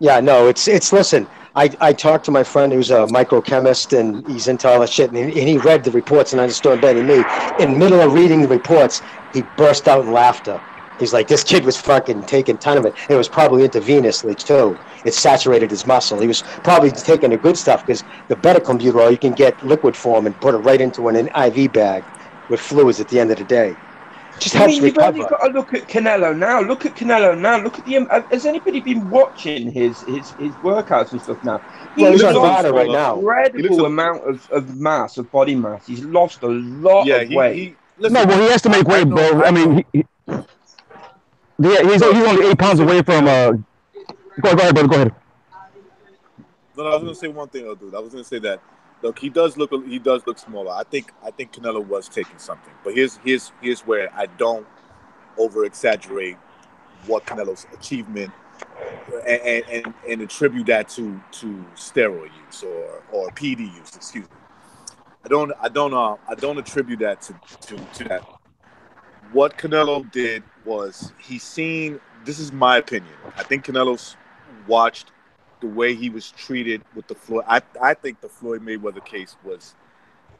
Yeah, no, it's listen. I talked to my friend who's a microchemist and he's into all that shit, and he read the reports and understood better than me. In the middle of reading the reports, he burst out in laughter. He's like, this kid was fucking taking a ton of it. It was probably intravenously too. It saturated his muscle. He was probably taking the good stuff because the better clenbuterol you can get liquid form and put it right into an IV bag with fluids at the end of the day. Just helps you've only got to look at Canelo now. Look at the. Has anybody been watching his workouts and stuff now? He's on fire right now. Incredible amount of mass, of body mass. He's lost a lot of weight. He has to make weight, bro. I mean, he's only 8 pounds away from. Go ahead, brother. Go ahead. No, I was going to say one thing, ElDude. I was going to say that. Look, he does look smaller. I think Canelo was taking something, but here's where I don't over exaggerate what Canelo's achievement and attribute that to steroid use or PD use. Excuse me. I don't attribute that to that. What Canelo did was this is my opinion. I think Canelo's watched the way he was treated with the Floyd. I think the Floyd Mayweather case was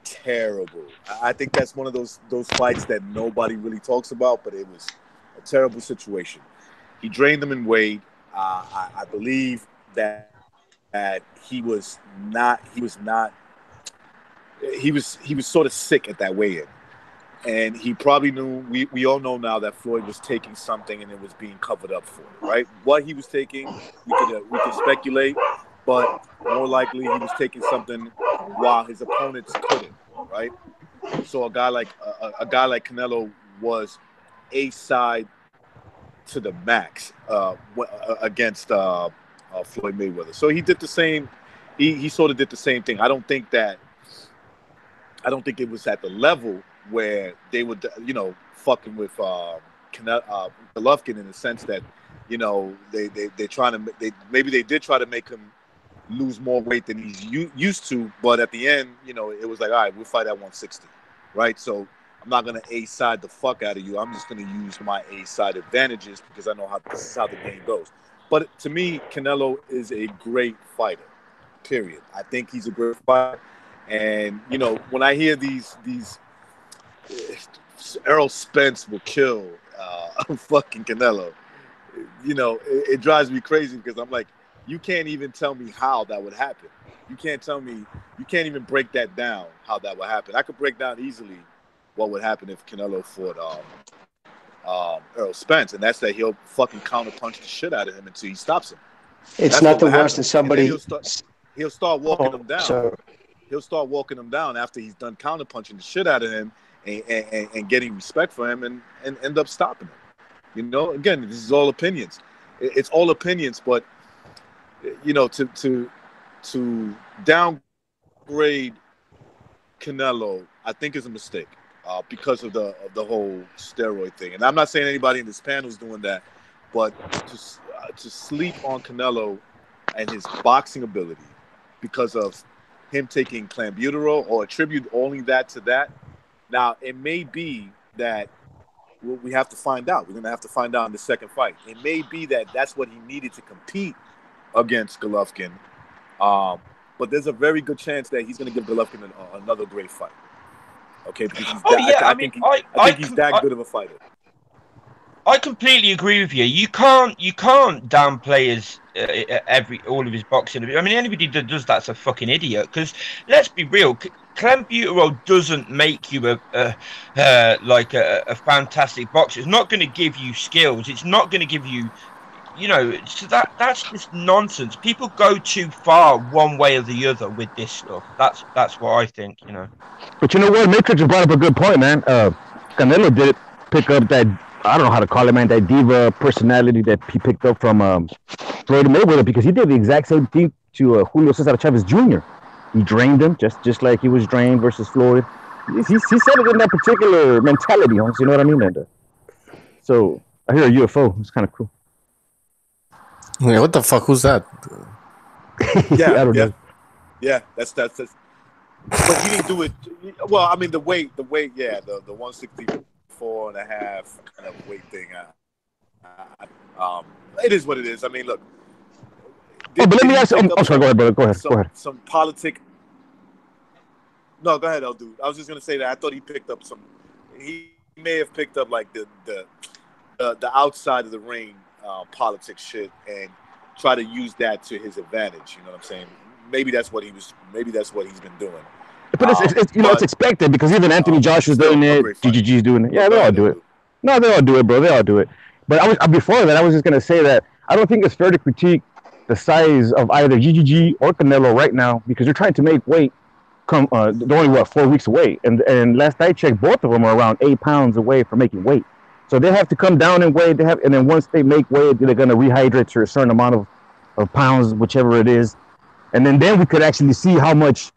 terrible. I think that's one of those fights that nobody really talks about, but it was a terrible situation. He drained them in weight. I believe that he was sort of sick at that weigh-in. And he probably knew, we all know now that Floyd was taking something and it was being covered up for him, right? What he was taking, we could speculate, but more likely he was taking something while his opponents couldn't, right? So a guy like Canelo was a side to the max against Floyd Mayweather. So he did the same. He sort of did the same thing. I don't think it was at the level where they would, fucking with Golovkin in the sense that, they're trying to, maybe they did try to make him lose more weight than he's used to, but at the end, it was like, all right, we'll fight at 160, right? So I'm not gonna A-side the fuck out of you. I'm just gonna use my A-side advantages because I know this is how the game goes. But to me, Canelo is a great fighter. Period. I think he's a great fighter, and when I hear these Errol Spence will kill fucking Canelo, it drives me crazy because I'm like, you can't even tell me how that would happen. You can't even break that down how that would happen. I could break down easily what would happen if Canelo fought Errol Spence, and that's that he'll fucking counterpunch the shit out of him until he stops him. It's not the worst than somebody. He'll start walking him down. So, He'll start walking him down after he's done counterpunching the shit out of him and getting respect for him and end up stopping him. Again, this is all opinions. It's all opinions, but to downgrade Canelo, I think is a mistake because of the whole steroid thing. And I'm not saying anybody in this panel is doing that, but to sleep on Canelo and his boxing ability because of him taking clenbuterol or attribute only that to that. Now, it may be that we have to find out. We're going to have to find out in the second fight. It may be that that's what he needed to compete against Golovkin. But there's a very good chance that he's going to give Golovkin another great fight. Okay, because I think he's that good of a fighter. I completely agree with you. You can't downplay all of his boxing. I mean, anybody that does that's a fucking idiot. Because let's be real, clenbuterol doesn't make you a fantastic boxer. It's not going to give you skills. It's not going to give you, so that's just nonsense. People go too far one way or the other with this stuff. That's what I think. But you know what? Matrix brought up a good point, man. Canelo did pick up that, I don't know how to call it, man, that diva personality that he picked up from Floyd Mayweather, because he did the exact same thing to Julio Cesar Chavez Jr. He drained him just like he was drained versus Floyd. He said it in that particular mentality, Holmes. You know what I mean? And, so I hear a UFO. It's kind of cool. Yeah, what the fuck? Who's that? Yeah, I don't know. Yeah, that's. But he didn't do it. Well, I mean, the weight. Yeah, the 164.5 kind of weight thing. It is what it is. I mean, look. But let me ask. I'm sorry. Go ahead, brother. Go ahead. Some politic. No, go ahead, ElDude. I was just gonna say that I thought he picked up some. He may have picked up like the outside of the ring politics shit and try to use that to his advantage. You know what I'm saying? Maybe that's what he's been doing. But it's expected because even Anthony Joshua's doing it. GGG's doing it. Yeah, they all do it. No, they all do it, bro. They all do it. But before that, I was just gonna say that I don't think it's fair to critique the size of either GGG or Canelo right now because they're trying to make weight. They're only 4 weeks away, and last I checked, both of them are around 8 pounds away from making weight. So they have to come down in weight. And then once they make weight, they're going to rehydrate to a certain amount of pounds, whichever it is, and then we could actually see how much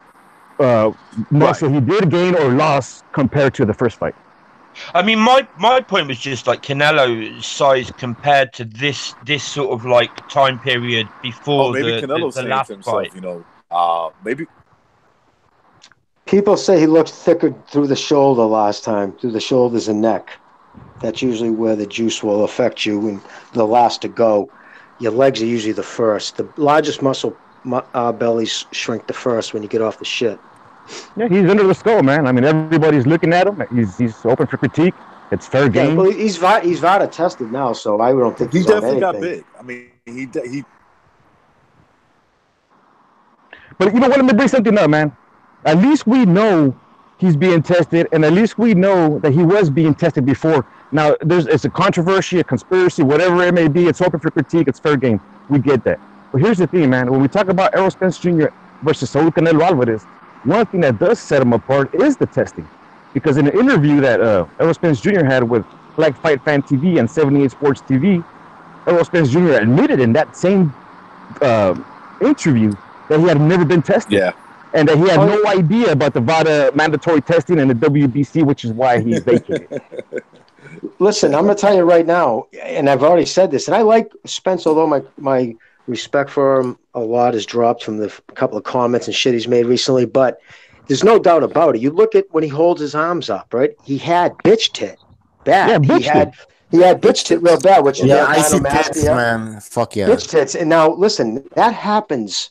muscle he did gain or lost compared to the first fight. I mean, my point was just like Canelo's size compared to this sort of like time period before the last fight. Maybe. People say he looked thicker through the shoulder last time, through the shoulders and neck. That's usually where the juice will affect you and the last to go. Your legs are usually the first. The largest muscle bellies shrink the first when you get off the shit. Yeah, he's under the skull, man. I mean, everybody's looking at him. He's open for critique. It's fair game. Yeah, well, he's VADA tested now, so I don't think he definitely got big. I mean, he. But you know what? Let me bring something up, man. At least we know he's being tested, and at least we know that he was being tested before. Now, it's a controversy, a conspiracy, whatever it may be. It's open for critique. It's fair game. We get that. But here's the thing, man. When we talk about Errol Spence Jr. versus Saul Canelo Alvarez, one thing that does set him apart is the testing. because in an interview that Errol Spence Jr. had with Black Fight Fan TV and 78 Sports TV, Errol Spence Jr. admitted in that same interview that he had never been tested. Yeah. And that he had no idea about the VADA mandatory testing and the WBC, which is why he vacated. Listen, I'm going to tell you right now, and I've already said this, and I like Spence, although my respect for him a lot has dropped from the couple of comments and shit he's made recently, but there's no doubt about it. You look at when he holds his arms up, right? He had bitch tit bad. Yeah, bitch tit. He had bitch tit real bad, which is I see tits, man. Fuck yeah. Bitch tits. And now, listen, that happens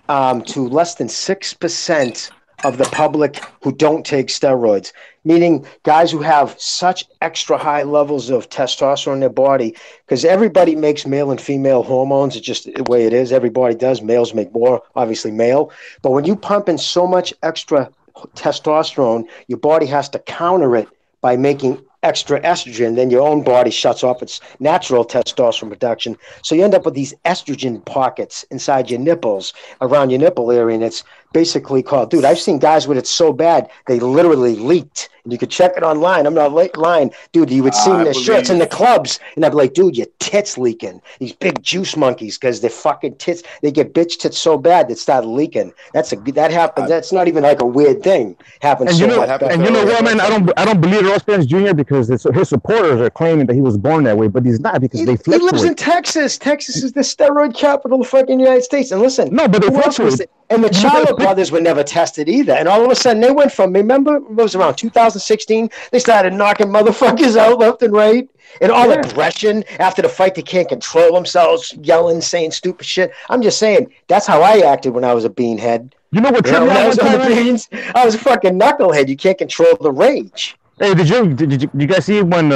to less than 6% of the public who don't take steroids, meaning guys who have such extra high levels of testosterone in their body, because everybody makes male and female hormones. It's just the way it is. Everybody does. Males make more, obviously male. But when you pump in so much extra testosterone, your body has to counter it by making extra estrogen, then your own body shuts off its natural testosterone production. So you end up with these estrogen pockets inside your nipples, around your nipple area, and it's basically called, dude, I've seen guys with it so bad, they literally leaked. And you could check it online. I'm not lying. Dude, you would see their shirts in the clubs, and I'd be like, dude, your tits leaking. These big juice monkeys, because their fucking tits, they get bitch tits so bad that start leaking. That happens. That's not even like a weird thing. Happens. And so you know, much. and you know what, man? I don't believe Errol Spence Jr. because his supporters are claiming that he was born that way, but he's not because they fluctuate. He lives in Texas. Texas is the steroid capital of the fucking United States. And listen, no, but they fluctuate. And the Charlo brothers were never tested either. And all of a sudden, they went from, remember, it was around 2016, they started knocking motherfuckers out left and right. And all aggression after the fight, they can't control themselves, yelling, saying stupid shit. I'm just saying, that's how I acted when I was a beanhead. You know what? When I was on the beans, I was a fucking knucklehead. You can't control the rage. Hey, did you guys see when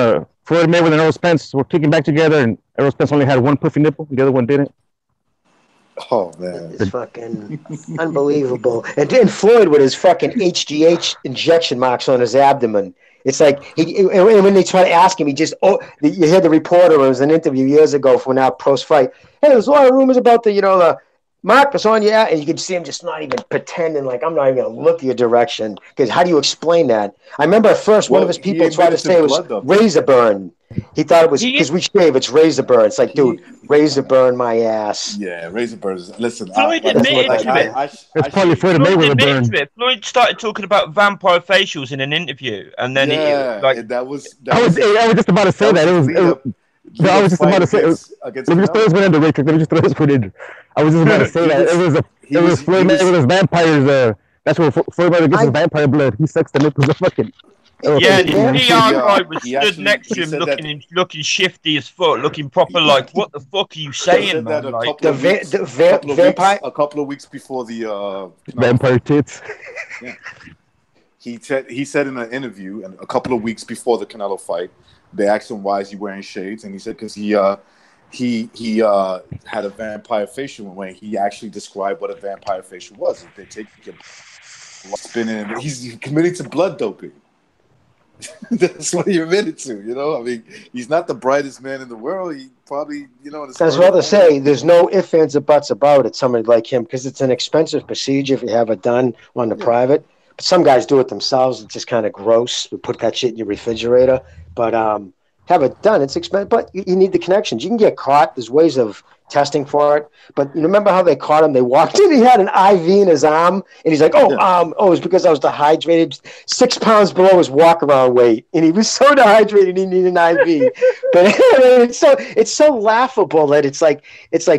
Floyd Mayweather and Errol Spence were kicking back together and Errol Spence only had one puffy nipple, the other one didn't? Oh man, it's fucking unbelievable. And then Floyd with his fucking HGH injection marks on his abdomen. It's like and when they try to ask him, you hear the reporter. It was an interview years ago from our post fight. Hey, there's a lot of rumors about the Marcus on you, and you can see him just not even pretending like I'm not even gonna look your direction. Because how do you explain that? I remember at first one of his people tried to say it was razor burn. He thought it was because we shave. It's razor burn. It's like, dude, razor burn my ass. Yeah, razor burns. Listen, Floyd admitted to it. It's probably Floyd Mayweather burn. Floyd started talking about vampire facials in an interview, and then I was just about to say that. I was just about to say. Let me just throw this one in the Rachel. Let me just throw this one in. I was just about to say that it was Floyd Mayweather's vampires. That's where Floyd Mayweather gets his vampire blood. He sucks the nipples of fucking. Yeah, the PR guy was stood next to him looking shifty as fuck, looking proper like, what the fuck are you saying, man? Like, a couple of weeks before the vampire tits. Yeah. He said in an interview, and a couple of weeks before the Canelo fight, they asked him why is he wearing shades, and he said because he had a vampire facial when he actually described what a vampire facial was. They take him spinning. He's committed to blood doping. That's what he admitted to, I mean, he's not the brightest man in the world. He probably, As well to say, there's no ifs, ands, or buts about it. Somebody like him, because it's an expensive procedure if you have it done on the private. But some guys do it themselves. It's just kind of gross. You put that shit in your refrigerator. But have it done. It's expensive. But you need the connections. You can get caught. There's ways of testing for it. But you remember how they caught him? They walked in. He had an IV in his arm, and he's like, it's because I was dehydrated, 6 pounds below his walk-around weight, and he was so dehydrated he needed an IV. But it's so laughable that it's like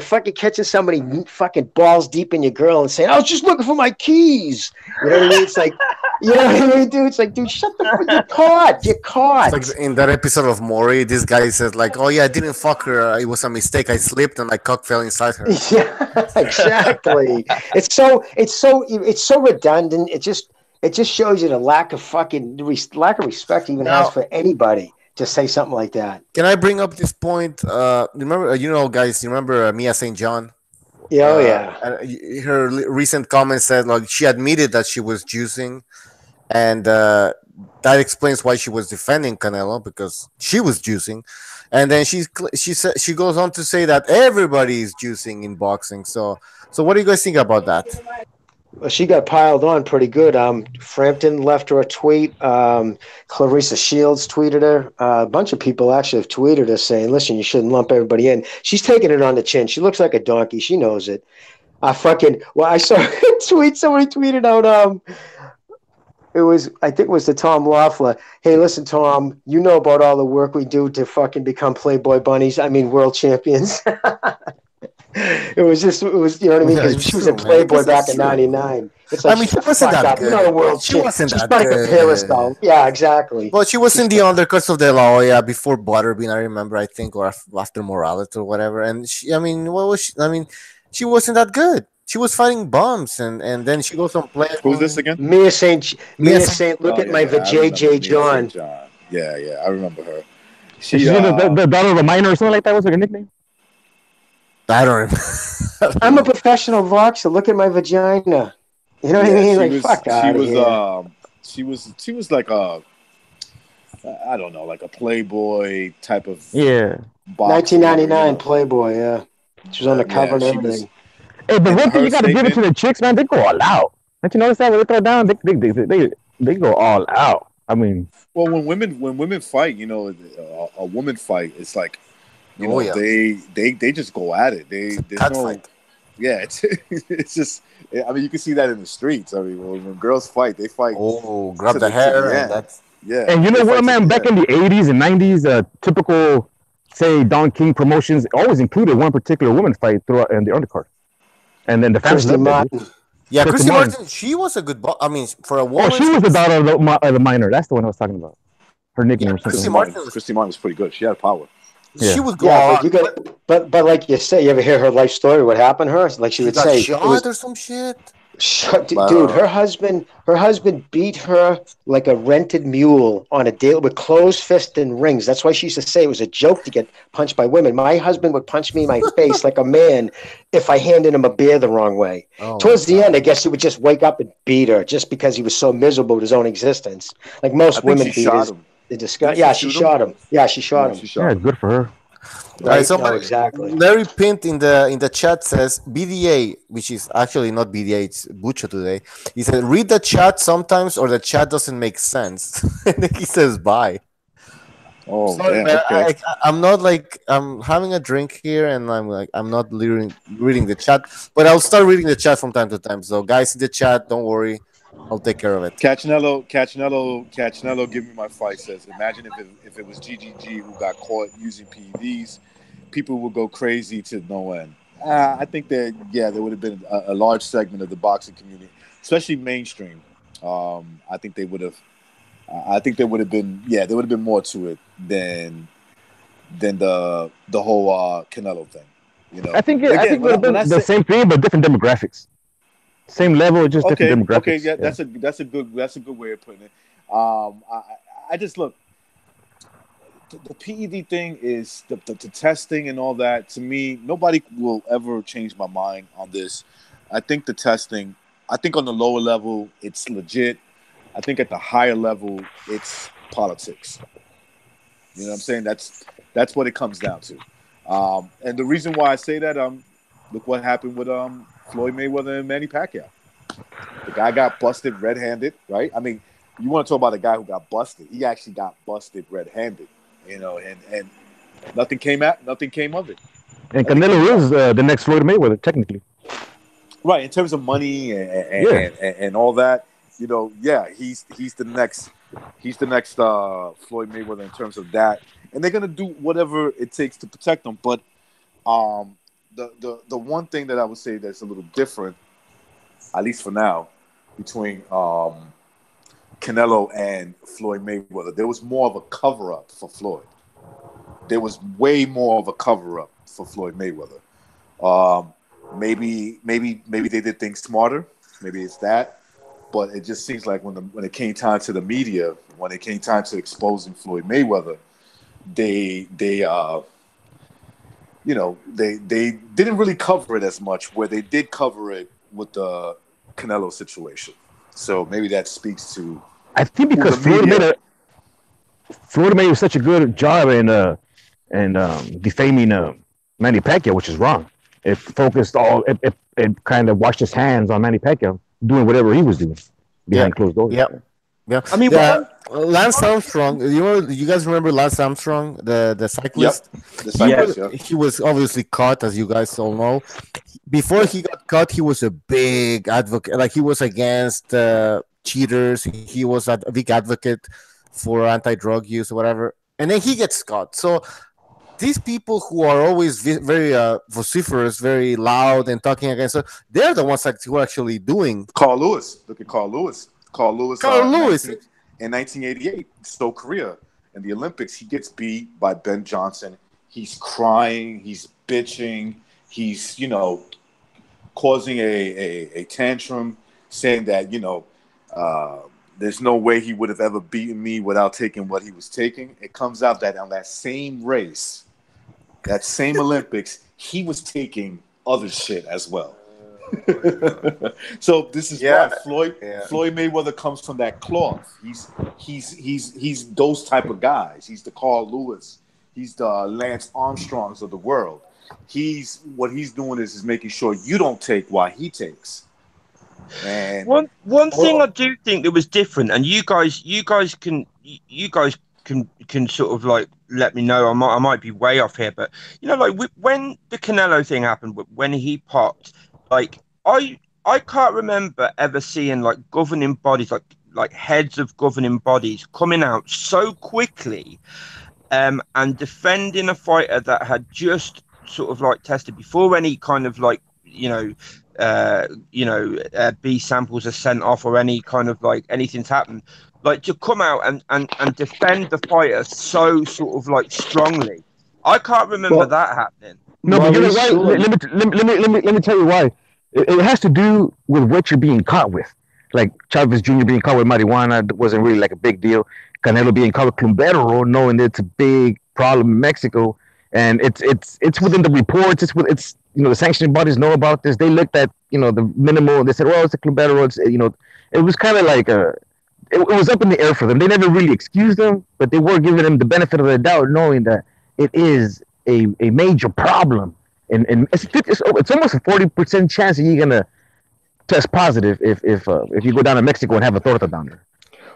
fucking catching somebody fucking balls deep in your girl and saying, I was just looking for my keys. You know what I mean? It's like, you know what I mean, dude? It's like, dude, shut the fuck. You're caught. It's like in that episode of Maury, this guy says like, oh yeah, I didn't fuck her. It was a mistake. I slipped and my cock fell inside her. Yeah, exactly. It's so redundant. It just shows you the lack of respect he even has for anybody to say something like that. Can I bring up this point? Remember, guys, you remember Mia St. John? Yeah, yeah. Her recent comment said like she admitted that she was juicing, and that explains why she was defending Canelo, because she was juicing. And then she goes on to say that everybody is juicing in boxing. So what do you guys think about that? Well, she got piled on pretty good. Frampton left her a tweet. Clarissa Shields tweeted her. A bunch of people actually have tweeted her saying, "Listen, you shouldn't lump everybody in." She's taking it on the chin. She looks like a donkey. She knows it. I saw a tweet. Somebody tweeted out. I think it was to Tom Loeffler. Hey, listen, Tom, you know about all the work we do to fucking become Playboy bunnies. I mean, world champions. It was, you know what I mean? Because she was in Playboy back in '99. It's like, I mean, she wasn't that good. You're not a world She champion. wasn't She's that trying to compare good. herself. Yeah, exactly. Well, she was in the undercuts of De La Hoya before Butterbean, I remember, I think, or after Morales or whatever. And I mean, what was she? I mean, she wasn't that good. She was fighting bumps, and then she goes on Playboy. Who's this again? Mia Saint. Look at my JJ John. Yeah, I remember her. She's the daughter of a miner or something like that. Was her nickname? I don't remember. I'm a professional boxer. Look at my vagina. You know what I mean? Like, fuck out of here. She was like a, I don't know, like a Playboy type of boxer. 1999 Playboy. Yeah, she was on the cover and everything. Hey, but one thing you got to give it to the chicks, man. They go all out. Don't you notice that when they throw down, they go all out. I mean, well, when women fight, you know, a woman fight, it's like, you know, they just go at it. It's just. I mean, you can see that in the streets. I mean, when girls fight, they fight. Oh, grab the hair. And you know what, man? Back in the 80s and 90s, typical, say, Don King promotions always included one particular woman fight throughout in the undercard. And then the fans loved it. Yeah, Christy Martin, she was a good I mean, for a woman. Oh, she was the daughter of the miner. That's the one I was talking about. Her nickname. Christy Martin was pretty good. She had power. Yeah. She would go on. But like you say, you ever hear her life story? What happened to her? Like she would say, shot or some shit. Dude, her husband beat her like a rented mule on a daily with closed fist and rings. That's why she used to say it was a joke to get punched by women. My husband would punch me in my face like a man if I handed him a beer the wrong way. Towards the end, I guess he would just wake up and beat her just because he was so miserable with his own existence. Like most women beaters. She shot him. Yeah, she shot him. Yeah, good for her. Right, exactly. Larry Pint in the chat says BDA, which is actually not BDA, it's Bucho today. He said, read the chat sometimes or the chat doesn't make sense. And then he says bye. Oh, sorry, man. Okay. I'm not like, I'm having a drink here and I'm not reading the chat, but I'll start reading the chat from time to time. So guys in the chat, don't worry. I'll take care of it. Cachinello, give me my fight says, imagine if it was GGG who got caught using PEDs, people would go crazy to no end. I think that, there would have been a large segment of the boxing community, especially mainstream. I think there would have been, there would have been more to it than the whole Canelo thing. You know, I think it would have been the same thing, but different demographics. Same level, just different demographics. Okay, yeah, that's a good way of putting it. I just look, the PED thing is the testing and all that. To me, nobody will ever change my mind on this. I think the testing. I think on the lower level, it's legit. I think at the higher level, it's politics. You know what I'm saying? That's what it comes down to. And the reason why I say that, look what happened with Floyd Mayweather and Manny Pacquiao. The guy got busted red-handed, right? I mean, you want to talk about a guy who got busted. He actually got busted red-handed, you know, and nothing came of it. And Canelo is the next Floyd Mayweather, technically. Right, in terms of money and all that, you know, he's the next Floyd Mayweather in terms of that. And they're gonna do whatever it takes to protect him. But the one thing that I would say that's a little different, at least for now, between Canelo and Floyd Mayweather, there was more of a cover-up for Floyd. There was way more of a cover-up for Floyd Mayweather. Maybe they did things smarter. Maybe it's that. But it just seems like when it came time to the media, when it came time to exposing Floyd Mayweather, they didn't really cover it as much, where they did cover it with the Canelo situation. So maybe that speaks to. I think because Floyd made such a good job in defaming Manny Pacquiao, which is wrong. It focused it kind of washed his hands on Manny Pacquiao. doing whatever he was doing behind closed doors. Yeah. Yeah. I mean, Lance Armstrong. You guys remember Lance Armstrong, the cyclist? The cyclist, yeah. He was obviously caught, as you guys all know. Before he got caught, he was a big advocate. Like, he was against cheaters. He was a big advocate for anti-drug use or whatever. And then he gets caught. So these people who are always very vociferous, very loud, and talking against it, they're the ones who are actually doing. Carl Lewis. Look at Carl Lewis. Carl Lewis. In 1988, Seoul, Korea, in the Olympics, he gets beat by Ben Johnson. He's crying. He's bitching. He's, causing a tantrum, saying that, there's no way he would have ever beaten me without taking what he was taking. It comes out that on that same race, that same Olympics, he was taking other shit as well. So this is why Floyd Mayweather comes from that cloth. He's those type of guys. He's the Carl Lewis. He's the Lance Armstrongs of the world. What he's doing is making sure you don't take what he takes. And one thing I do think that was different, and you guys can sort of like let me know. I might be way off here, but when the Canelo thing happened, when he popped, like I can't remember ever seeing like governing bodies, like heads of governing bodies coming out so quickly, and defending a fighter that had just sort of like tested before any kind of like B samples are sent off or any kind of like anything's happened, like to come out and defend the fighter so sort of like strongly. I can't remember that happening. No, but you're right. Let me tell you why. It has to do with what you're being caught with. Like Chavez Jr. being caught with marijuana wasn't really like a big deal. Canelo being caught with Cumbero, knowing that it's a big problem in Mexico, and it's within the reports. It's the sanctioning bodies know about this. They looked at the minimal. They said, well, it's a Cumbero. It's it was kind of like it was up in the air for them. They never really excused them, but they were giving them the benefit of the doubt, knowing that it is a major problem. And it's almost a 40% chance that you're gonna test positive if you go down to Mexico and have a torta down there.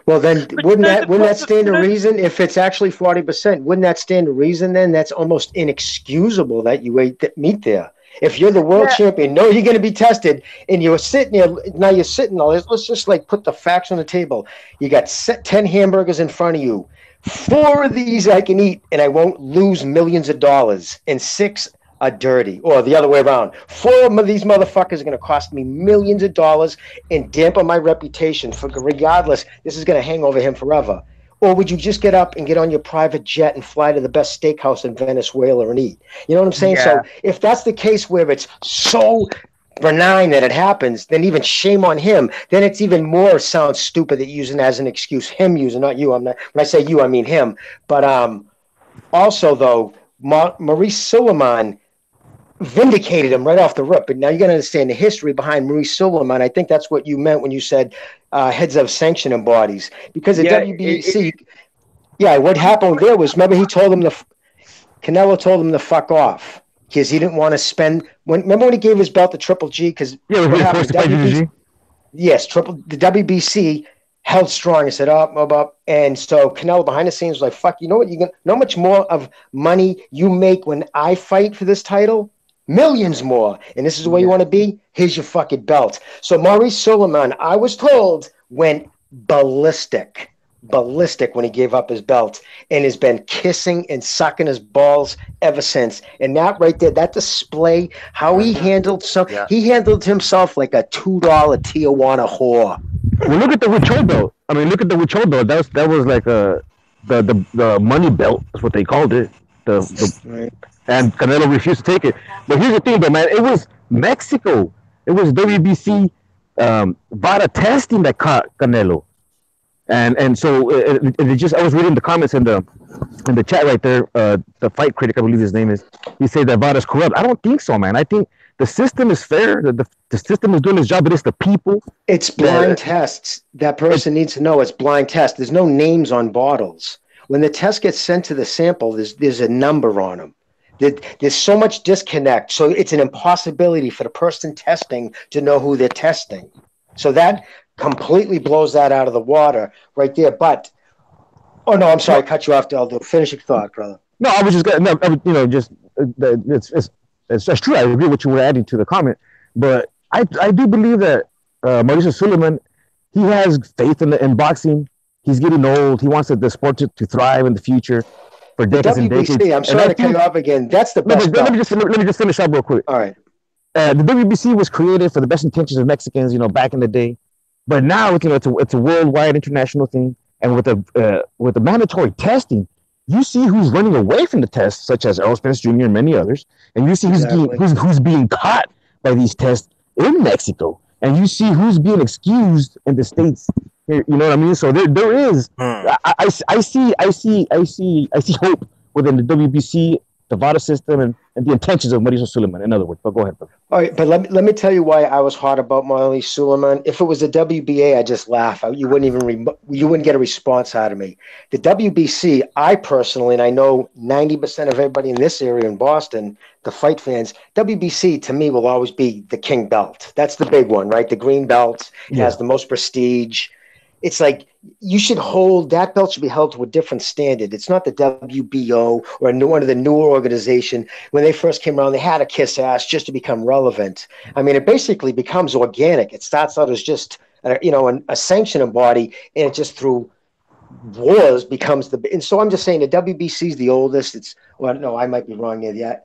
Well, then wouldn't that stand to reason? If it's actually 40%, wouldn't that stand to reason? Then that's almost inexcusable that you ate that meat there. If you're the world champion, you're going to be tested, and you're sitting there. Now you're sitting there. Let's just like put the facts on the table. You got 10 hamburgers in front of you. 4 of these I can eat, and I won't lose millions of dollars, and 6 are dirty, or the other way around. 4 of these motherfuckers are going to cost me millions of dollars and dampen my reputation. For regardless, this is going to hang over him forever. Or would you just get up and get on your private jet and fly to the best steakhouse in Venezuela and eat? You know what I'm saying? Yeah. So if that's the case where it's so benign that it happens, then even shame on him. Then it's even more sounds stupid that using as an excuse. Him using, not you. I'm not. When I say you, I mean him. But also though, Maurice Suleiman vindicated him right off the rip. But now you got to understand the history behind Maurice Suleiman. I think that's what you meant when you said heads of sanctioning bodies, because the WBC. What happened there was, remember, Canelo told him to fuck off because he didn't want to spend. Remember when he gave his belt to Triple G? Because what happened? The WBC held strong and said up, and so Canelo behind the scenes was like, "Fuck, you know what? You know how much more of money you make when I fight for this title? Millions more. And this is where you want to be? Here's your fucking belt." So Maurice Suleiman, I was told, went ballistic when he gave up his belt, and has been kissing and sucking his balls ever since. And that right there, that display, how he handled he handled himself like a $2 Tijuana whore. Well, look at the Huichol belt. I mean, look at the Huichol belt. That was like the money belt. That's what they called it. Right. And Canelo refused to take it. But here's the thing, though, man. It was Mexico. It was WBC VADA testing that caught Canelo. And so it just, I was reading the comments in the chat right there. The fight critic, I believe his name is. He said that VADA's corrupt. I don't think so, man. I think the system is fair. The system is doing its job. But it's the people. It's blind tests. That person needs to know it's blind test. There's no names on bottles. When the test gets sent to the sample, there's a number on them. There's so much disconnect. So it's an impossibility for the person testing to know who they're testing. So that completely blows that out of the water right there. But, oh no, I'm sorry, I cut you off, ElDude. Finish your thought, brother. No, I was just gonna, no, just it's true. I agree with what you were adding to the comment, but I do believe that Mauricio Suleiman, he has faith in boxing. He's getting old. He wants the sport to thrive in the future for decades and decades. WBC, I'm sorry to cut you off again. That's the best. Let me just finish up real quick. All right. The WBC was created for the best intentions of Mexicans, back in the day, but now it's a worldwide international thing, and with the mandatory testing, you see who's running away from the tests, such as Errol Spence Jr. and many others, and you see who's being caught by these tests in Mexico, and you see who's being excused in the States. You know what I mean? So there is, I see hope within the WBC, the VADA system, and the intentions of Mauricio Suleiman. In other words, but go ahead. Brother. All right, but let me tell you why I was hot about Mauricio Suleiman. If it was the WBA, I just laugh. You wouldn't get a response out of me. The WBC, I personally, and I know 90% of everybody in this area in Boston, the fight fans, WBC to me will always be the king belt. That's the big one, right? The green belt has the most prestige. It's like that belt should be held to a different standard. It's not the WBO or one of the newer organization. When they first came around, they had to kiss ass just to become relevant. I mean, it basically becomes organic. It starts out as just a sanctioning body, and it just through wars becomes and so I'm just saying the WBC is the oldest. I might be wrong there. Yeah.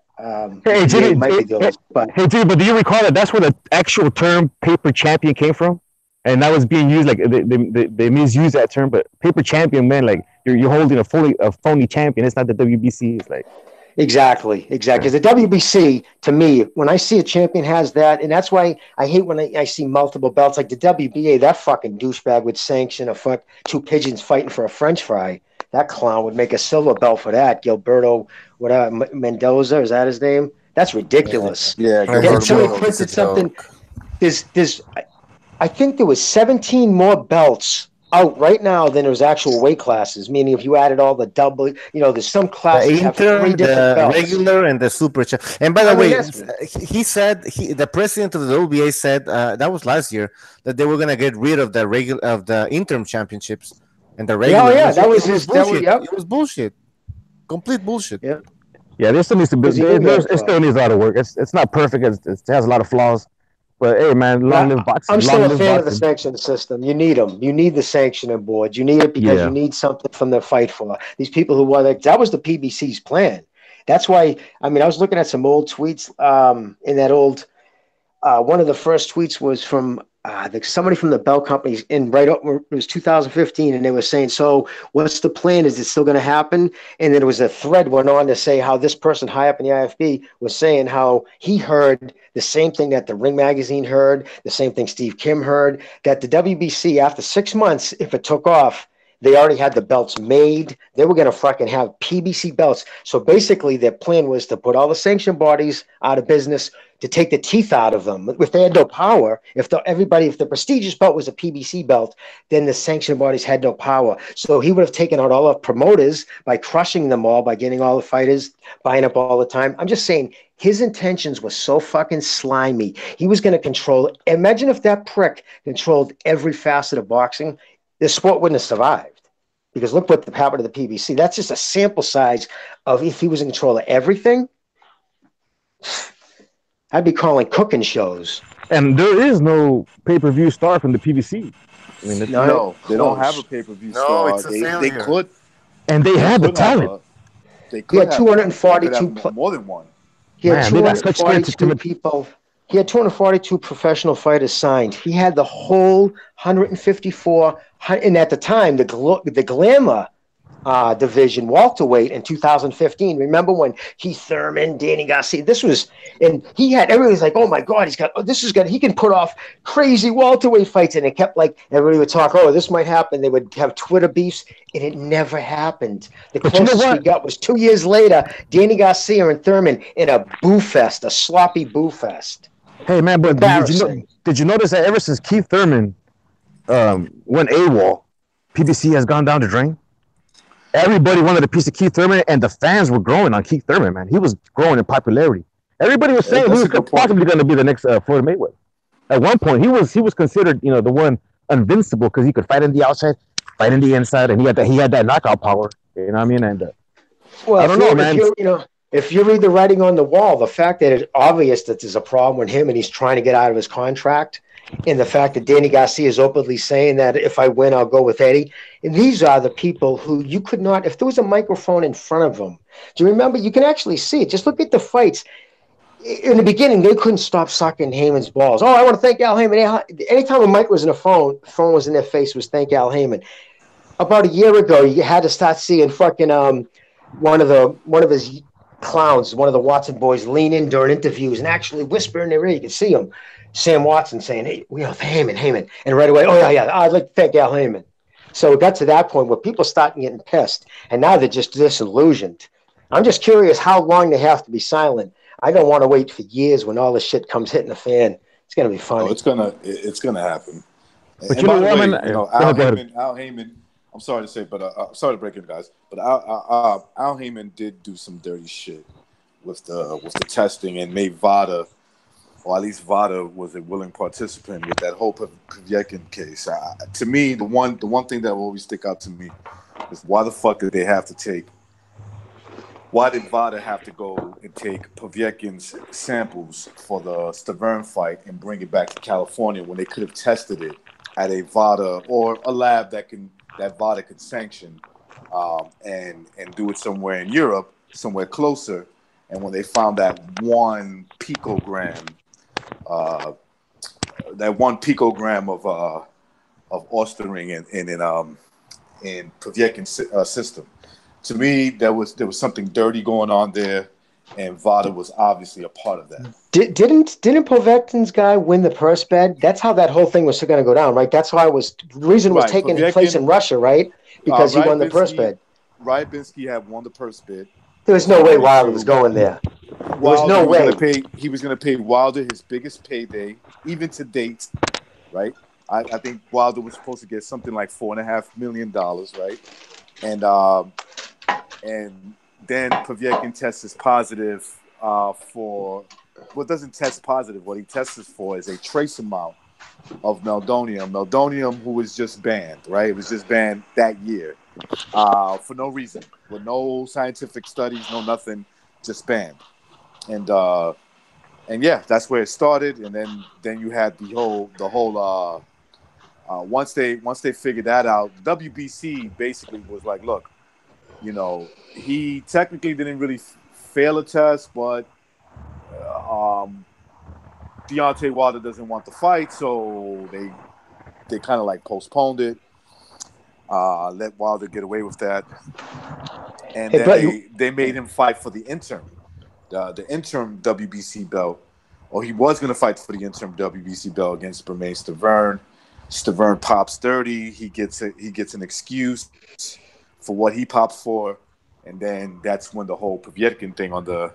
Hey, Jimmy, but do you recall that's where the actual term paper champion came from? And that was being used, like they misuse that term, but paper champion, man, like you're holding a phony champion. It's not the WBC. It's like exactly. Because the WBC, to me, when I see a champion has that, and that's why I hate when I see multiple belts like the WBA. That fucking douchebag would sanction two pigeons fighting for a French fry. That clown would make a silver belt for that. Gilberto, Mendoza, is that his name? That's ridiculous. Yeah. Somebody printed something. I think there was 17 more belts out right now than there's actual weight classes. Meaning, if you added all the double, there's some classes the have 3 different belts. Regular and the super. And by the way, he said the president of the WBA said that was last year that they were gonna get rid of the interim championships and the regular. Oh yeah, that was bullshit. It was bullshit. Complete bullshit. Yeah. Yeah, there still needs to be. It still needs a lot of work. It's not perfect. It has a lot of flaws. But hey, man, long live boxing. I'm still a fan of the sanction system. You need them. You need the sanctioning board. You need it because you need something from the fight for these people who that was the PBC's plan. That's why. I mean, I was looking at some old tweets. In that old, one of the first tweets was from somebody from the Bell companies it was 2015, and they were saying, so what's the plan? Is it still going to happen? And then there was a thread went on to say how this person high up in the IFB was saying how he heard the same thing that the Ring magazine heard, the same thing Steve Kim heard, that the WBC after 6 months, if it took off, they already had the belts made. They were going to fucking have PBC belts. So basically their plan was to put all the sanction bodies out of business, to take the teeth out of them. If they had no power, if the prestigious belt was a PBC belt, then the sanction bodies had no power. So he would have taken out all the promoters by crushing them all, by getting all the fighters, buying up all the time. I'm just saying his intentions were so fucking slimy. He was going to control. Imagine if that prick controlled every facet of boxing, the sport wouldn't have survived. Because look what happened to the PBC. That's just a sample size of if he was in control of everything. I'd be calling cooking shows. And there is no pay-per-view star from the PBC. I mean, no, they don't have a pay-per-view star. It's a they could. And they had the talent. They could have 242 more than one. He had 242 people. He had 242 professional fighters signed. He had the whole 154, and at the time, the glamour division, welterweight in 2015. Remember when Keith Thurman, Danny Garcia, and he had, everybody was like, oh my God, he can put off crazy welterweight fights. And it kept everybody would talk, oh, this might happen. They would have Twitter beefs, and it never happened. The closest we got was 2 years later, Danny Garcia and Thurman in a boo fest, a sloppy boo fest. Hey, man, but did you notice that ever since Keith Thurman went AWOL, PBC has gone down the drain? Everybody wanted a piece of Keith Thurman, and the fans were growing on Keith Thurman, man. He was growing in popularity. Everybody was saying he was possibly going to be the next Floyd Mayweather. at one point he was considered, you know, the one invincible because he could fight in the outside, fight in the inside, and he had that knockout power. You know what I mean? And Well, I don't know, man. if you read the writing on the wall, the fact that it's obvious that there's a problem with him and he's trying to get out of his contract, and the fact that Danny Garcia is openly saying that if I win, I'll go with Eddie. And these are the people who you could not, if there was a microphone in front of them. Do you remember? You can actually see it. Just look at the fights. In the beginning, they couldn't stop sucking Heyman's balls. Oh, I want to thank Al Heyman. Anytime a mic was in a phone was in their face, was thank Al Heyman. About a year ago, you had to start seeing fucking one of his clowns, one of the Watson boys, lean in during interviews and actually whisper in their ear. You can see him, Sam Watson, saying, "Hey, we have Heyman," and right away, "Oh yeah, I'd like to thank Al Heyman." So it got to that point where people started getting pissed, and now they're just disillusioned. I'm just curious how long they have to be silent. I don't want to wait for years when all this shit comes hitting the fan. It's gonna be funny. Oh, it's gonna happen. But and you know by the way, what, you know, Al Heyman. I'm sorry to say, but I'm sorry to break in, guys. But Al Heyman did do some dirty shit with the testing and made VADA, or at least VADA was a willing participant with that whole Povetkin case. To me, the one thing that will always stick out to me is why the fuck did they have to take? Why did VADA have to go and take Povetkin's samples for the Stavern fight and bring it back to California when they could have tested it at a VADA or a lab that VADA could sanction, and do it somewhere in Europe, somewhere closer? And when they found that 1 picogram, of ostering in Povetkin's system, to me there was something dirty going on there, and VADA was obviously a part of that. Didn't Povetkin's guy win the purse bid? That's how that whole thing was going to go down, right? That's why the reason it was taking place in Russia, right? Because he won the purse bid. Rybinsky had won the purse bid. There was no way Wilder was going there. There was no way. He was going to pay Wilder his biggest payday, even to date, right? I think Wilder was supposed to get something like $4.5 million, right? And then Povetkin tests positive for what doesn't test positive. What he tests for is a trace amount of meldonium. Meldonium, who was just banned, right? It was just banned that year for no reason, with no scientific studies, no nothing, just banned. And yeah, that's where it started. And then you had the whole once they figured that out, WBC basically was like, look, you know, he technically didn't really fail a test, but Deontay Wilder doesn't want the fight, so they kind of like postponed it, let Wilder get away with that, and then they made him fight for the interim WBC belt, or he was going to fight for the interim WBC belt against Bermane Stavern. Stavern pops 30. He gets an excuse for what he pops for, and then that's when the whole Povetkin thing on the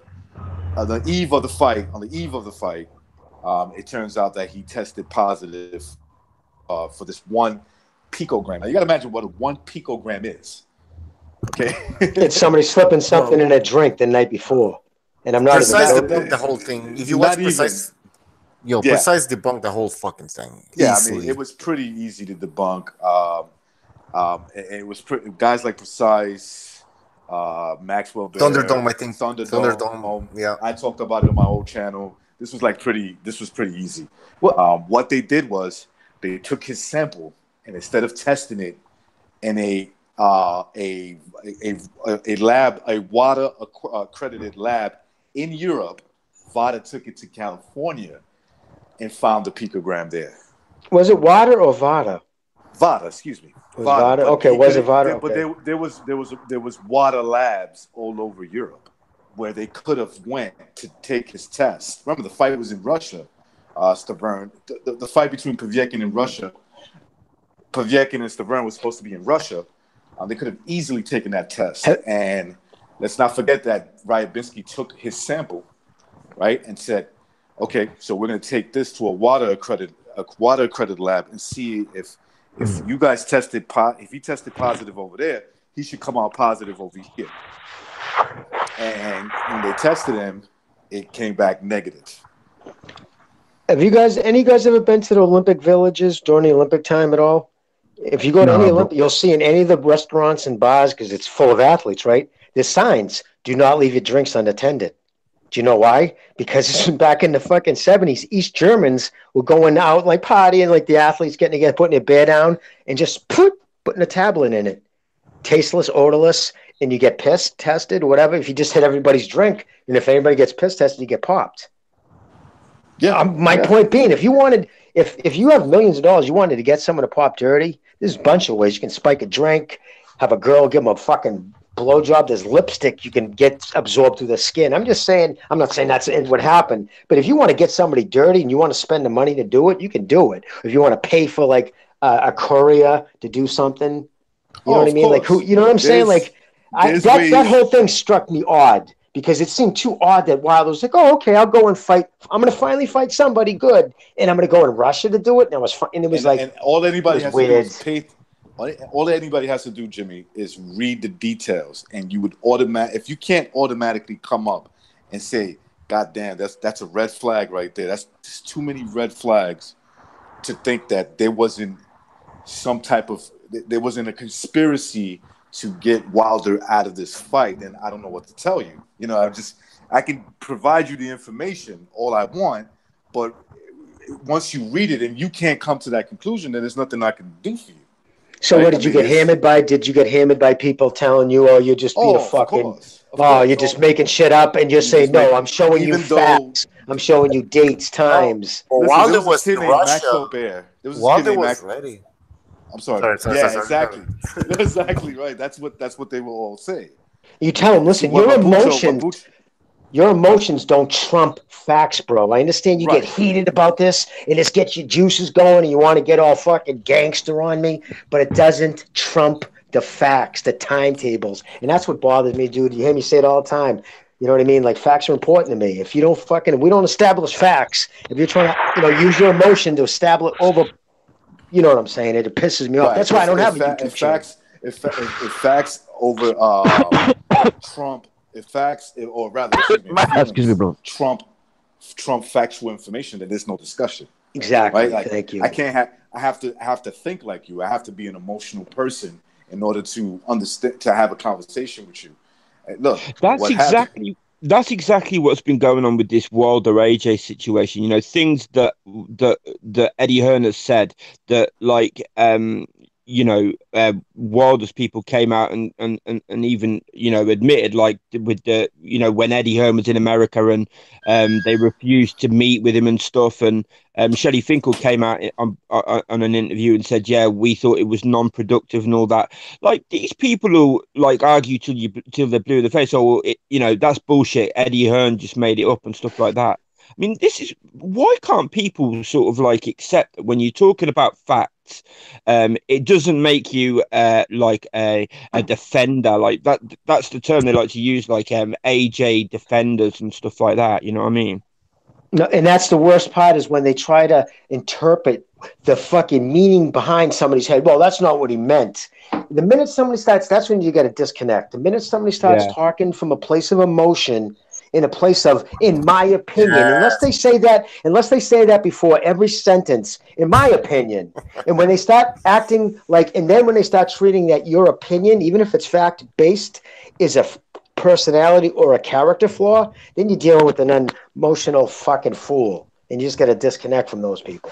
eve of the fight, it turns out that he tested positive for this 1 picogram. Now you got to imagine what a 1 picogram is. Okay, it's somebody slipping something in a drink the night before, and I'm not Precise even debunked the whole thing. If you watch Precise, Precise debunked the whole fucking thing. Yeah, easily. I mean, it was pretty easy to debunk. It was guys like Precise, Maxwell Bear, Thunderdome, I think. Thunderdome. Yeah, I talked about it on my old channel. This was pretty easy. What they did was they took his sample, and instead of testing it in a lab, a WADA accredited lab in Europe, VADA took it to California and found the picogram there. Was it WADA or VADA? VADA, excuse me. VADA. Okay, was it VADA? But there was WADA labs all over Europe where they could have went to take his test. Remember, the fight was in Russia, Stavern. The fight between Povetkin and Russia. Povetkin and Stavern was supposed to be in Russia. They could have easily taken that test. And let's not forget that Rybinsky took his sample, right, and said, okay, so we're going to take this to a WADA accredited lab and see if you guys tested if he tested positive over there, he should come out positive over here. And when they tested him, it came back negative. Have you guys, any guys ever been to the Olympic villages during the Olympic time at all? If you go to any No, bro. Olympic, you'll see in any of the restaurants and bars, because it's full of athletes, right? There's signs, do not leave your drinks unattended. Do you know why? Because back in the fucking 70s, East Germans were going out like partying, like the athletes getting together, putting their beer down and just putting a tablet in it. Tasteless, odorless, and you get piss tested, whatever. If you just hit everybody's drink, and if anybody gets piss tested, you get popped. Yeah. My point being, if you wanted, if you have millions of dollars, you wanted to get someone to pop dirty, there's a bunch of ways. You can spike a drink, have a girl give them a fucking blowjob. There's lipstick you can get absorbed through the skin. I'm just saying, I'm not saying that's what happened, but if you want to get somebody dirty and you want to spend the money to do it, you can do it. If you want to pay for like a courier to do something, you know what I mean? Like who, you know what I'm saying? Like that whole thing struck me odd. Because it seemed too odd that Wilder was like, oh, okay, I'll go and fight. I'm going to finally fight somebody good. And I'm going to go in Russia to do it. And it was fun. And it was and all anybody has weird. to do is pay. All anybody has to do, Jimmy, is read the details. And you would if you can't automatically come up and say, God damn, that's a red flag right there. There's too many red flags to think that there wasn't a conspiracy to get Wilder out of this fight, then I don't know what to tell you. You know, I can provide you the information all I want, but once you read it and you can't come to that conclusion, then there's nothing I can do for you. So right? What did you get hammered by? Did you get hammered by people telling you, oh, you're just being a fucking, you're just making shit up, and you're saying, no, I'm showing you facts. I'm showing you dates, times. Well, Wilder was in Russia. Wilder was ready. I'm sorry. Sorry. Exactly. Exactly right. That's what they will all say. You tell them, listen, your emotions don't trump facts, bro. I understand you get heated about this, and this gets your juices going, and you want to get all fucking gangster on me, but it doesn't trump the facts, the timetables, and that's what bothers me, dude. You hear me say it all the time. You know what I mean? Like, facts are important to me. If you don't we don't establish facts, if you're trying to, use your emotion to establish over. You know what I'm saying? It pisses me off. That's why I don't have a YouTube channel. If facts over Trump, excuse me, bro. Trump factual information, then there's no discussion. Exactly. Right? Like, thank you. I have to think like you. I have to be an emotional person in order to understand, to have a conversation with you. Look, that's exactly what's been going on with this Wilder AJ situation. You know, things that Eddie Hearn has said that, like, Wilder's people came out and even, admitted, like, with the, when Eddie Hearn was in America and they refused to meet with him and stuff. And Shelley Finkel came out on an interview and said, yeah, we thought it was non-productive and all that. Like, these people who, like, argue till they're blue in the face, that's bullshit. Eddie Hearn just made it up and stuff like that. I mean, why can't people sort of like accept that when you're talking about facts, it doesn't make you like a defender, like that. That's the term they like to use, like AJ defenders and stuff like that. You know what I mean? No, and that's the worst part is when they try to interpret the fucking meaning behind somebody's head. Well, that's not what he meant. The minute somebody starts, that's when you got to disconnect. The minute somebody starts talking from a place of emotion, in a place of, in my opinion, unless they say that before every sentence, in my opinion, and when they start acting like, and then when they start treating that your opinion, even if it's fact-based, is a personality or a character flaw, then you're dealing with an emotional fucking fool, and you just got to disconnect from those people.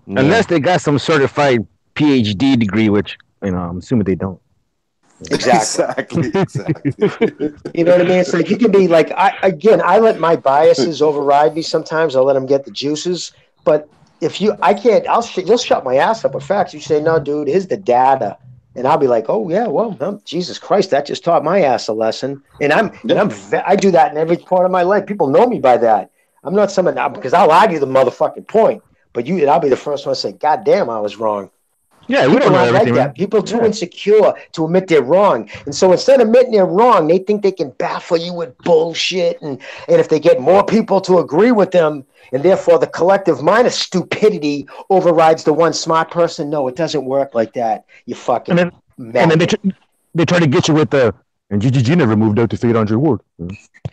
Unless they got some certified PhD degree, which, I'm assuming they don't. Exactly. You know what I mean? It's like you can be like, I let my biases override me sometimes. I'll let them get the juices. But if you'll shut my ass up with facts. You say, no, dude, here's the data. And I'll be like, oh, yeah, well, Jesus Christ, that just taught my ass a lesson. And I do that in every part of my life. People know me by that. I'm not someone, because I'll argue the motherfucking point. But I'll be the first one to say, God damn, I was wrong. Yeah, we don't know everything. Like that. People are too insecure to admit they're wrong. And so instead of admitting they're wrong, they think they can baffle you with bullshit. And if they get more people to agree with them, and therefore the collective mind of stupidity overrides the one smart person, no, it doesn't work like that. You fucking and then they try to get you with the, And GGG never moved up to defeat Andre Ward.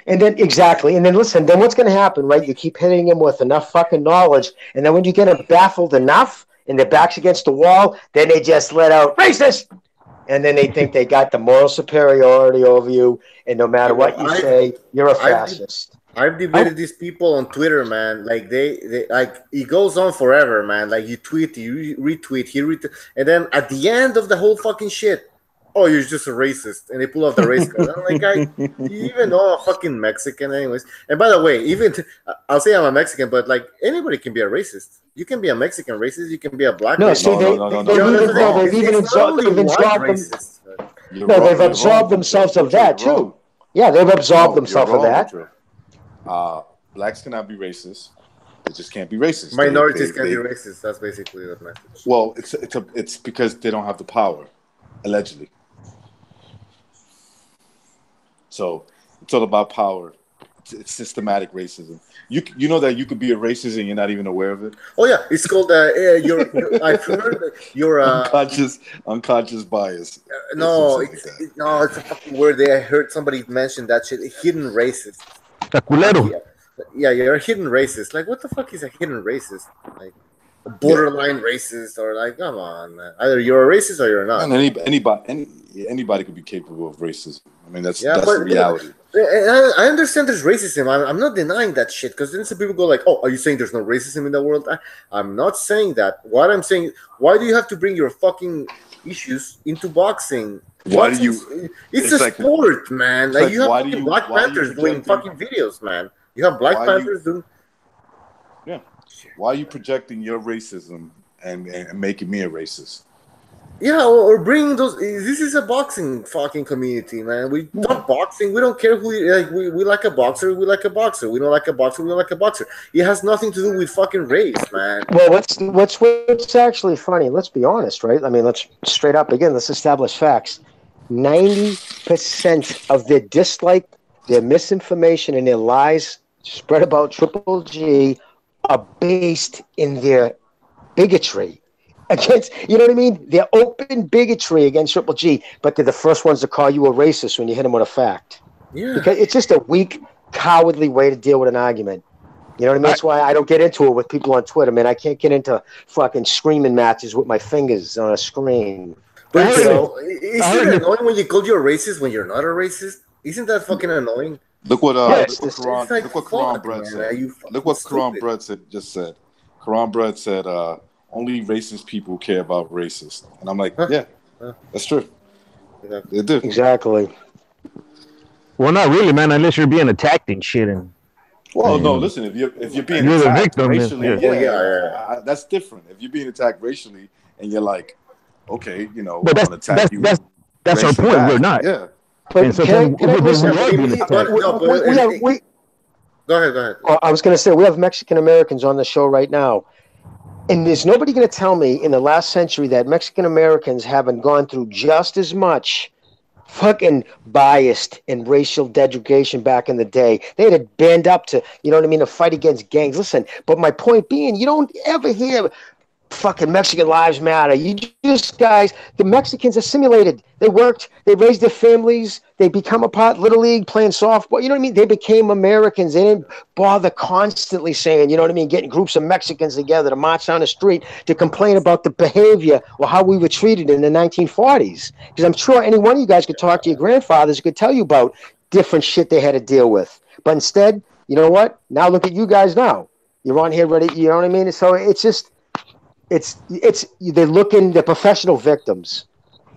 And then exactly, and then listen. Then what's going to happen, right? You keep hitting him with enough fucking knowledge, and then when you get him baffled enough, and their backs against the wall, then they just let out racist, and then they think they got the moral superiority over you, and no matter what you say, you're a fascist. I've debated these people on Twitter, man. Like they like it goes on forever, man. Like you tweet, you retweet, and then at the end of the whole fucking shit, oh, you're just a racist, and they pull off the race card. I'm like, you even know I'm a fucking Mexican, anyways. And by the way, even I'll say I'm a Mexican, but like anybody can be a racist. You can be a Mexican racist. You can be a black. No, racist. see, they've even they've absolved themselves of that too. Yeah, they've absolved themselves of that. Blacks cannot be racist. They just can't be racist. Minorities can't be racist. That's basically the message. Well, it's because they don't have the power, allegedly. So it's all about power. It's systematic racism. You know that you could be a racist and you're not even aware of it. Oh yeah, it's called I've heard your unconscious bias. No, it's a fucking word. I heard somebody mention that shit. Hidden racist. Yeah, you're a hidden racist. Like, what the fuck is a hidden racist? Like, a borderline racist, or like, come on, man. Either you're a racist or you're not. And anybody could be capable of racism. I mean, that's the reality. I understand there's racism. I'm not denying that shit, because then some people go like, "Oh, are you saying there's no racism in the world?" I'm not saying that. What I'm saying, why do you have to bring your fucking issues into boxing? Why do you? It's a sport, man. Like you have Black Panthers doing fucking videos, man. You have Black Panthers doing. Yeah. Why are you projecting your racism and making me a racist? Yeah, or bringing those. This is a boxing fucking community, man. We talk boxing. We don't care who like. We like a boxer. We like a boxer. We don't like a boxer. We don't like a boxer. It has nothing to do with fucking race, man. Well, what's actually funny? Let's be honest, right? I mean, let's straight up again. Let's establish facts. 90% of their dislike, their misinformation, and their lies spread about Triple G are based in their bigotry against, you know what I mean? Their open bigotry against Triple G, but they're the first ones to call you a racist when you hit them with a fact. Yeah. Because it's just a weak, cowardly way to deal with an argument. You know what I mean? That's why I don't get into it with people on Twitter, man. I can't get into fucking screaming matches with my fingers on a screen. But isn't it annoying when you call you a racist when you're not a racist? Isn't that fucking annoying? Look what Karan Brett said. Look what Karan Brett just said. Karan Brett said, only racist people care about racist. And I'm like, yeah, that's true. They do. Exactly. Well, not really, man, unless you're being attacked and shit. Well, no, listen, if you're being you're attacked the victim, racially, that's different. If you're being attacked racially and you're like, okay, you know, but that's our point. We're not. Yeah. But Go ahead. I was going to say, we have Mexican Americans on the show right now. And there's nobody going to tell me in the last century that Mexican Americans haven't gone through just as much fucking biased and racial degradation back in the day. They had to band up to, you know what I mean, to fight against gangs. Listen, but my point being, you don't ever hear fucking Mexican lives matter. You just guys, the Mexicans assimilated. They worked, they raised their families, they become a part Little League playing softball. You know what I mean? They became Americans. They didn't bother constantly saying, you know what I mean, getting groups of Mexicans together to march down the street to complain about the behavior or how we were treated in the 1940s. Because I'm sure any one of you guys could talk to your grandfathers who could tell you about different shit they had to deal with. But instead, you know what? Now look at you guys now. You're on here ready, you know what I mean? So it's just, they're professional victims.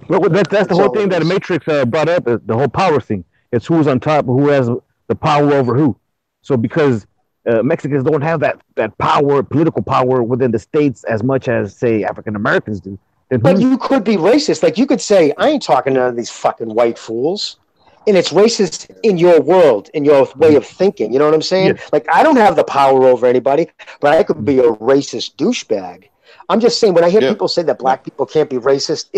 Well, that's the whole thing that the Matrix brought up, the whole power thing. It's who's on top, who has the power over who. So because Mexicans don't have that power, political power within the states as much as, say, African Americans do. But you could be racist. Like you could say, I ain't talking to none of these fucking white fools. And it's racist in your world, in your way of thinking. You know what I'm saying? Yeah. Like I don't have the power over anybody, but I could be a racist douchebag. I'm just saying, when I hear people say that black people can't be racist,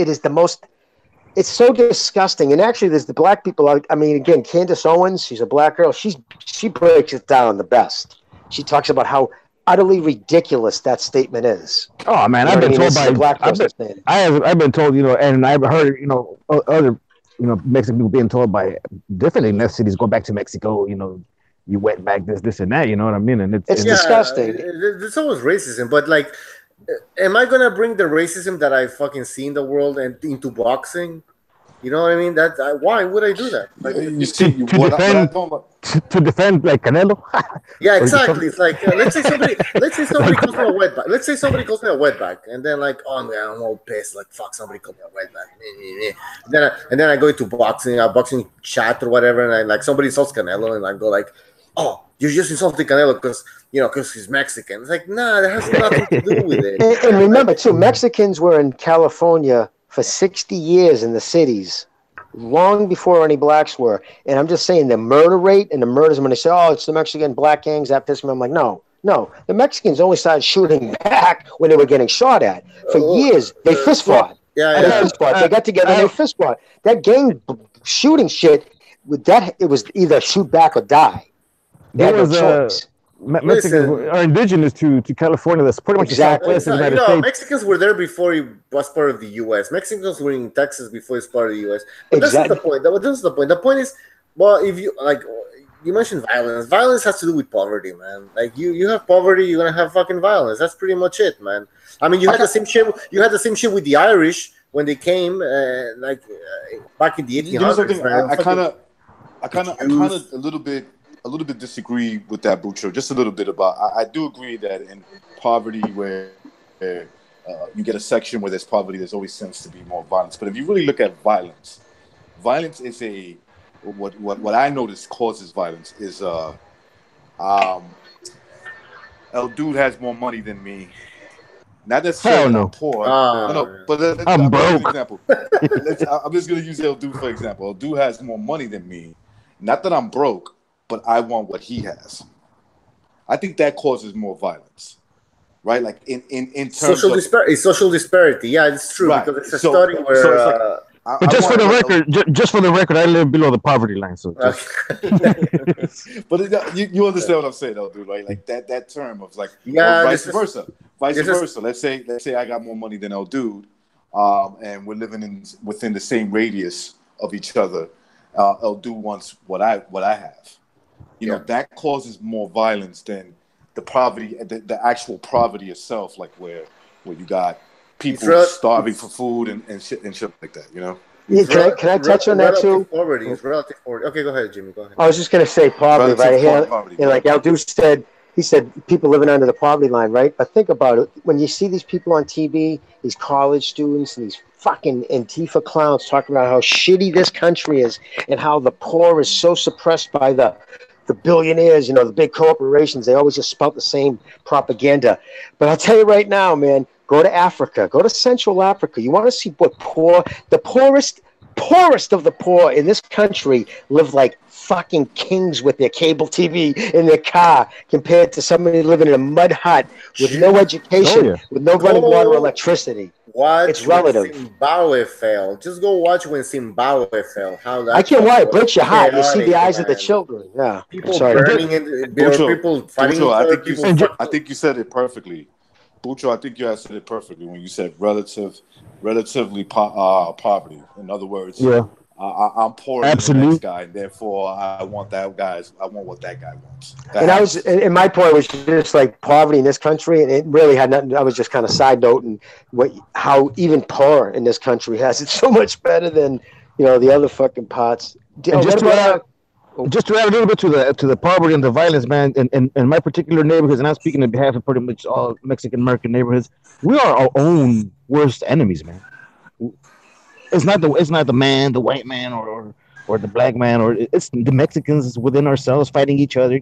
it's so disgusting. And actually, there's the black people. I mean, again, Candace Owens, she's a black girl. She breaks it down the best. She talks about how utterly ridiculous that statement is. Oh man, I've been told by black. I've been told, you know, and I've heard, you know, other Mexican people being told by different ethnicities, go back to Mexico, you went back this and that, you know what I mean? And It's Yeah, disgusting. there's always racism, but like, am I gonna bring the racism that I fucking see in the world and into boxing? You know what I mean? Why would I do that? Like, You see, to what I defend don't like. to defend like Canelo. yeah, Or exactly. It's like let's say somebody Like- calls me a wetback. Let's say somebody calls me a wetback, and then like, oh man, I'm all pissed. Like, fuck, somebody called me a wetback. And then I go into boxing, boxing chat or whatever, and I like somebody insults Canelo, and I go like, oh, you're just insulting Canelo because he's Mexican. It's like, nah, that has nothing to do with it. And remember, too, Mexicans were in California for 60 years in the cities, long before any blacks were. And I'm just saying the murder rate and the murders, when they say, oh, it's the Mexican black gangs, that pisses me. I'm like, no. The Mexicans only started shooting back when they were getting shot at. For years, they fist fought. Yeah, They yeah. fist fought. They got together and they fist fought. That gang shooting shit, it was either shoot back or die. They There had no was choice. Mexicans are indigenous to California. That's pretty much Exactly. the southwest of the You United know, States. Mexicans were there before he was part of the U.S. Mexicans were in Texas before he's part of the U.S. But that's not the point. That's the point. The point is, well, if you like, you mentioned violence. Violence has to do with poverty, man. Like you have poverty, you're gonna have fucking violence. That's pretty much it, man. I mean, you had the same shit. You had the same shit with the Irish when they came, back in the 1800s. You know something? Man. I kind of a little bit disagree with that, Bucho. Just a little bit about. I do agree that in poverty, where you get a section where there's poverty, there's always tends to be more violence. But if you really look at violence, violence is what I notice causes violence is ElDude has more money than me. Not necessarily Hell no. I'm poor. Ah, No, but I'm I'll give you an broke. example. I'm just going to use ElDude for example. ElDude has more money than me. Not that I'm broke, but I want what he has. I think that causes more violence, right? Like in terms social of disparity. Social disparity. Yeah, it's true Right. because it's a So- study where. so it's like- But just for the want- record, just for the record, I live below the poverty line. So just, But you understand what I'm saying, though, dude, right? Like that term of like, Yeah, or vice this is- versa, vice this is- versa. Let's say I got more money than ElDude, and we're living within the same radius of each other. ElDude wants what I have. You know, that causes more violence than the poverty, the actual poverty itself, like where you got people starving for food and shit like that. You know. Yeah, can I touch on that too? Poverty is relative poverty. Okay, go ahead, Jimmy. Go ahead. I was just going to say poverty Relative right here. poverty. And like ElDude said people living under the poverty line, right? But think about it. When you see these people on TV, these college students and these fucking Antifa clowns talking about how shitty this country is and how the poor is so suppressed by the billionaires, the big corporations, they always just spout the same propaganda. But I'll tell you right now, man, go to Africa, go to Central Africa. You want to see what the poorest of the poor in this country live like fucking kings with their cable TV in their car compared to somebody living in a mud hut with no education, with no running water or electricity. Watch It's relative. when Zimbabwe fell. Just go watch when Zimbabwe fell. How that I can't why it was breaks your heart. You see the chaotic, eyes of the man. children. Yeah. People Sorry. burning in there Bucho, were people fighting Bucho, each other. People I think you said it perfectly. Bucho, I think you said it perfectly when you said relatively poverty. In other words, I'm poorer than the next guy, and therefore I want what that guy wants. And my point was just like poverty in this country, and it really had nothing. I was just kind of side noting how even poor in this country has it so much better than the other fucking parts. just to add a little bit to the poverty and the violence, man. In my particular neighborhoods, and I'm speaking on behalf of pretty much all Mexican American neighborhoods, we are our own worst enemies, man. It's not the man, the white man, or the black man, or it's the Mexicans within ourselves fighting each other,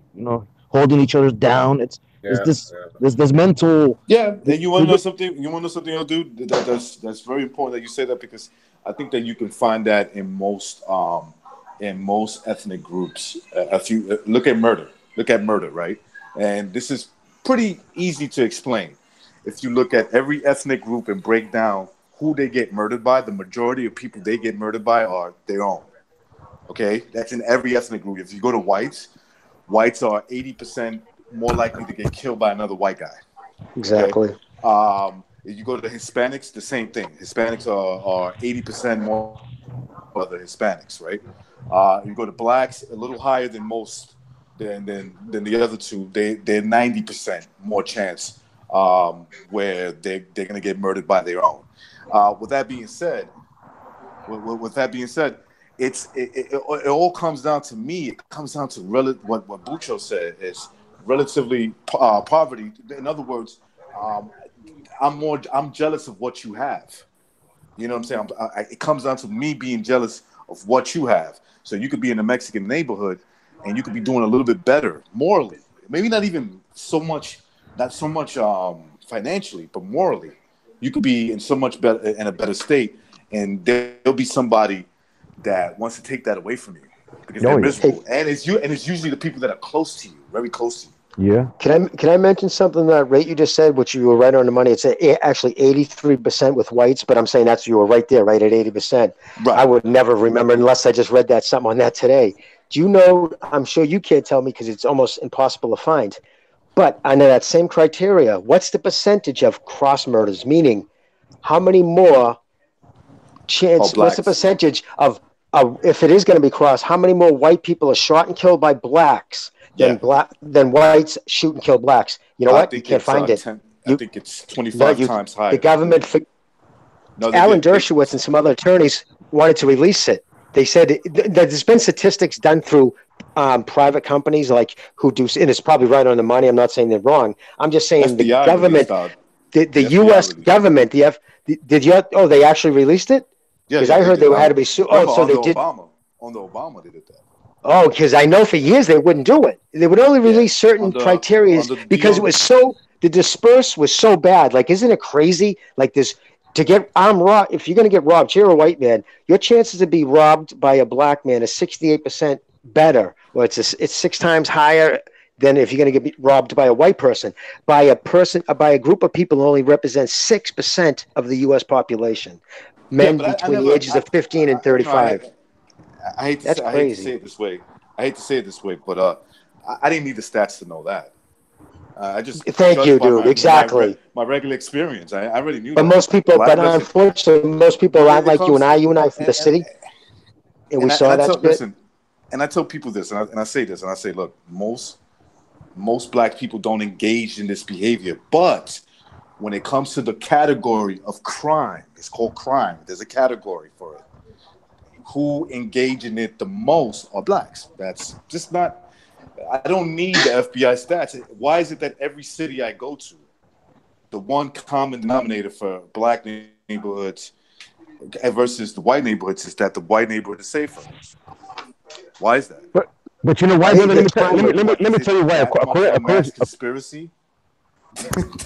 holding each other down. It's this mental. Yeah, and you want to know something? ElDude? That's very important that you say that, because I think that you can find that in most ethnic groups. If you look at murder, right? And this is pretty easy to explain. If you look at every ethnic group and break down who they get murdered by, the majority of people they get murdered by are their own. Okay? That's in every ethnic group. If you go to whites are 80% more likely to get killed by another white guy. Exactly. Okay? If you go to Hispanics, the same thing. Hispanics are 80% more other Hispanics, right? You go to blacks, a little higher than most than the other two. They're 90% more chance where they're gonna get murdered by their own. With that being said, it all comes down to me. It comes down to what Bucho said is relatively poverty. In other words, I'm jealous of what you have. You know what I'm saying? It comes down to me being jealous of what you have. So you could be in a Mexican neighborhood and you could be doing a little bit better morally. Maybe not even not so much financially, but morally. You could be in a better state, and there'll be somebody that wants to take that away from you because they're miserable. And it's usually the people that are close to you, very close to you. Yeah. Can I mention something that rate you just said, which you were right on the money? It's actually 83% with whites, but I'm saying you were right there, right at 80%. Right. I would never remember unless I just read something on that today. Do you know? I'm sure you can't tell me because it's almost impossible to find. But under that same criteria, what's the percentage of cross murders? Meaning, how many more chance? What's the percentage of if it is going to be cross? How many more white people are shot and killed by blacks than whites shoot and kill blacks? You know what? You can't find it. I think it's 25 times higher. The government, Alan Dershowitz and some other attorneys wanted to release it. They said that there's been statistics done through private companies who do, and it's probably right on the money. I'm not saying they're wrong. I'm just saying the government, the U.S. government, they actually released it? Because I heard they had to be sued. Oh, so they did. On the Obama, they did that. Oh, because I know for years they wouldn't do it. They would only release certain criteria because it was the disperse was so bad. Isn't it crazy? This to get robbed. If you're going to get robbed, you're a white man. Your chances to be robbed by a black man is 68% better, or it's 6 times higher than if you're going to get robbed by a white person. By a group of people who only represent 6% of the U.S. population. Men between the ages of 15 and 35. I hate to say it this way, but I didn't need the stats to know that. I just thank you, dude. Exactly. My regular experience. I already knew. But unfortunately, most people aren't like you and I from the city, and we saw that. Listen, and I tell people this, and I say this, and I say, look, most black people don't engage in this behavior, but when it comes to the category of crime, it's called crime. There's a category for it. Who engage in it the most are blacks. That's just not. I don't need the FBI stats. Why is it that every city I go to, the one common denominator for black neighborhoods versus the white neighborhoods is that the white neighborhood is safer? Why is that? But you know why? Let me tell you why. Conspiracy.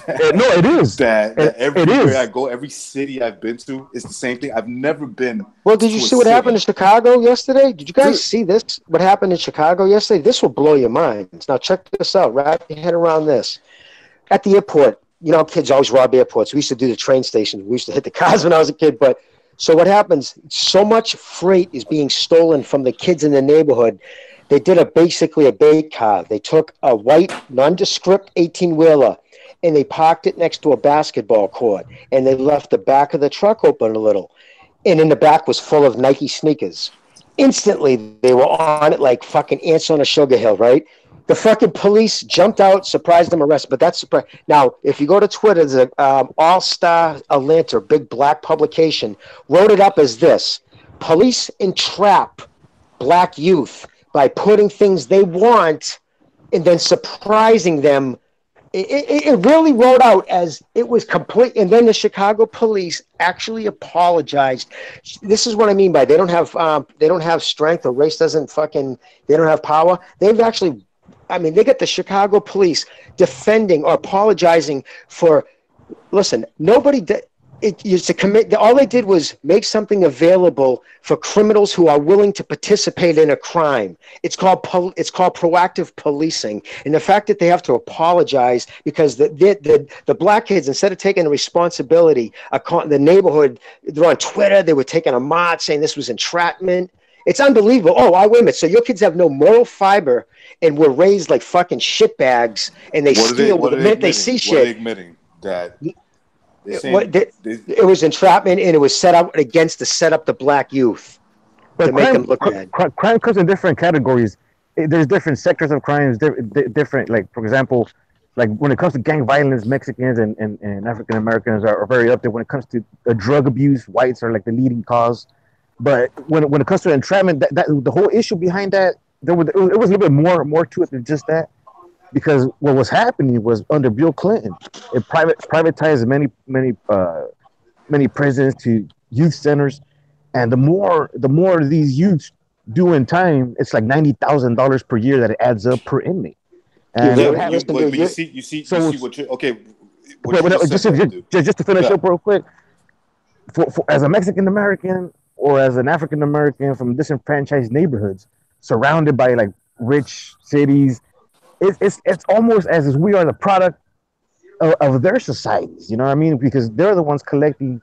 No, it is. That everywhere I go, every city I've been to, it's the same thing. I've never been. Well, did you see what happened in Chicago yesterday? Did you guys see this? What happened in Chicago yesterday? This will blow your minds. Now, check this out. Wrap your head around this. At the airport, kids always rob airports. We used to do the train stations. We used to hit the cars when I was a kid. But so what happens? So much freight is being stolen from the kids in the neighborhood. They did basically a bait car. They took a white, nondescript 18-wheeler. And they parked it next to a basketball court. And they left the back of the truck open a little. And in the back was full of Nike sneakers. Instantly, they were on it like fucking ants on a sugar hill, right? The fucking police jumped out, surprised them, arrested. But that's surprise. Now, if you go to Twitter, there's an All-Star Atlanta, big black publication, wrote it up as this. Police entrap black youth by putting things they want and then surprising them. It really wrote out as it was complete. And then the Chicago police actually apologized. This is what I mean by they don't have strength, or race doesn't they don't have power. They've actually, they got the Chicago police defending or apologizing for, listen, nobody did. All they did was make something available for criminals who are willing to participate in a crime. It's called proactive policing, and the fact that they have to apologize because the black kids, instead of taking the responsibility, the neighborhood, they're on Twitter. They were taking a march saying this was entrapment. It's unbelievable. Oh, wait a minute. So your kids have no moral fiber and were raised like fucking shitbags, and they steal the minute they see shit. What are they admitting? That it was entrapment, and it was set up to set up the black youth. to make them look bad. Crime comes in different categories. There's different sectors of crimes, different. Like for example, like when it comes to gang violence, Mexicans and African Americans are very up there. When it comes to drug abuse, whites are like the leading cause. But when it comes to entrapment, that the whole issue behind that, it was a little bit more to it than just that. Because what was happening was under Bill Clinton, it privatized many prisons to youth centers, and the more these youths do in time, it's like $90,000 per year that it adds up per inmate. And you see what you're okay. Just to finish up real quick, for as a Mexican American or as an African American from disenfranchised neighborhoods, surrounded by like rich cities, it's almost as if we are the product of their societies. You know what I mean? Because they're the ones collecting